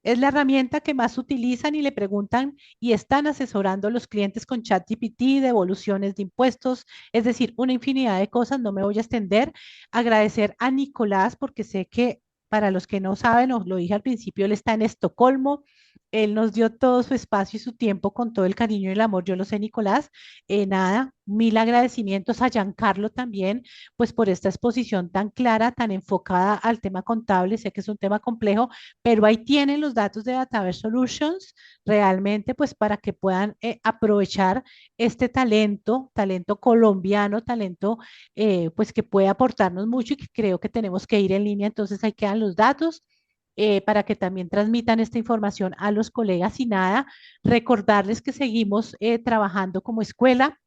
Es la herramienta que más utilizan y le preguntan y están asesorando a los clientes con ChatGPT, devoluciones de impuestos, es decir, una infinidad de cosas. No me voy a extender. Agradecer a Nicolás porque sé que para los que no saben, os lo dije al principio, él está en Estocolmo. Él nos dio todo su espacio y su tiempo con todo el cariño y el amor. Yo lo sé, Nicolás. Nada, mil agradecimientos a Giancarlo también, pues por esta exposición tan clara, tan enfocada al tema contable. Sé que es un tema complejo, pero ahí tienen los datos de Dataverse Solutions realmente pues para que puedan aprovechar este talento, talento colombiano, talento pues que puede aportarnos mucho y que creo que tenemos que ir en línea, entonces ahí quedan los datos. Para que también transmitan esta información a los colegas y nada, recordarles que seguimos trabajando como escuela,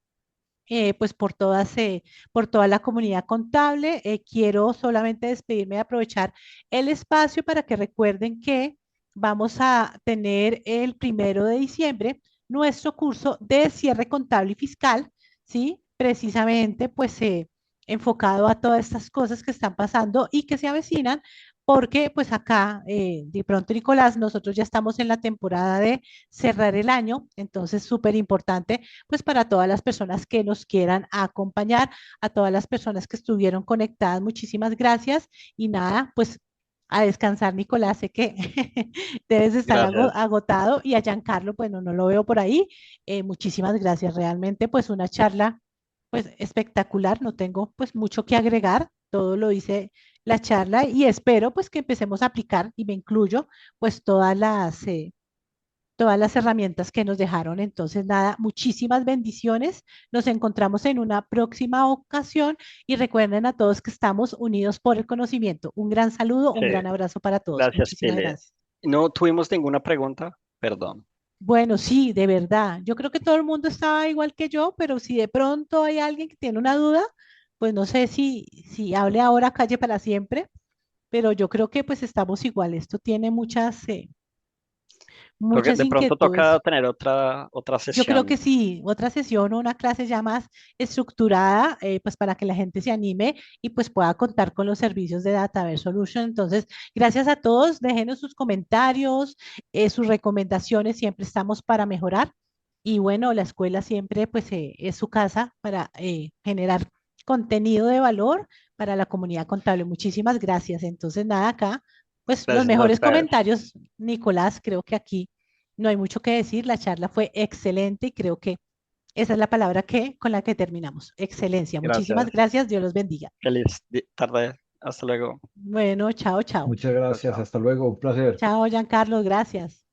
pues por toda la comunidad contable. Quiero solamente despedirme de aprovechar el espacio para que recuerden que vamos a tener el 1 de diciembre nuestro curso de cierre contable y fiscal, ¿sí? Precisamente pues enfocado a todas estas cosas que están pasando y que se avecinan. Porque pues acá, de pronto Nicolás, nosotros ya estamos en la temporada de cerrar el año, entonces súper importante pues para todas las personas que nos quieran acompañar, a todas las personas que estuvieron conectadas, muchísimas gracias y nada, pues a descansar, Nicolás, sé que debes estar Gracias. agotado y a Giancarlo, bueno, no lo veo por ahí. Muchísimas gracias, realmente pues una charla pues espectacular, no tengo pues mucho que agregar, todo lo hice la charla y espero pues que empecemos a aplicar y me incluyo pues todas las herramientas que nos dejaron. Entonces, nada, muchísimas bendiciones. Nos encontramos en una próxima ocasión y recuerden a todos que estamos unidos por el conocimiento. Un gran saludo, Sí, un gran abrazo para todos. gracias, Muchísimas Pili. gracias. No tuvimos ninguna pregunta, perdón. Bueno, sí, de verdad. Yo creo que todo el mundo estaba igual que yo, pero si de pronto hay alguien que tiene una duda, pues no sé si hable ahora, calle para siempre, pero yo creo que pues estamos igual. Esto tiene Creo que muchas de pronto toca inquietudes. tener otra Yo creo que sesión. sí, otra sesión o una clase ya más estructurada, pues para que la gente se anime y pues pueda contar con los servicios de Dataverse Solution. Entonces, gracias a todos, déjenos sus comentarios, sus recomendaciones, siempre estamos para mejorar. Y bueno, la escuela siempre pues es su casa para generar contenido de valor para la comunidad contable. Muchísimas gracias. Entonces, nada, acá, pues los Gracias a mejores ustedes. comentarios, Nicolás, creo que aquí no hay mucho que decir, la charla fue excelente y creo que esa es la palabra con la que terminamos. Excelencia. Muchísimas Gracias. gracias. Dios los bendiga. Feliz tarde. Hasta luego. Bueno, chao, chao. Muchas Chao, gracias, chao. hasta luego, un placer. Chao, Giancarlo, gracias.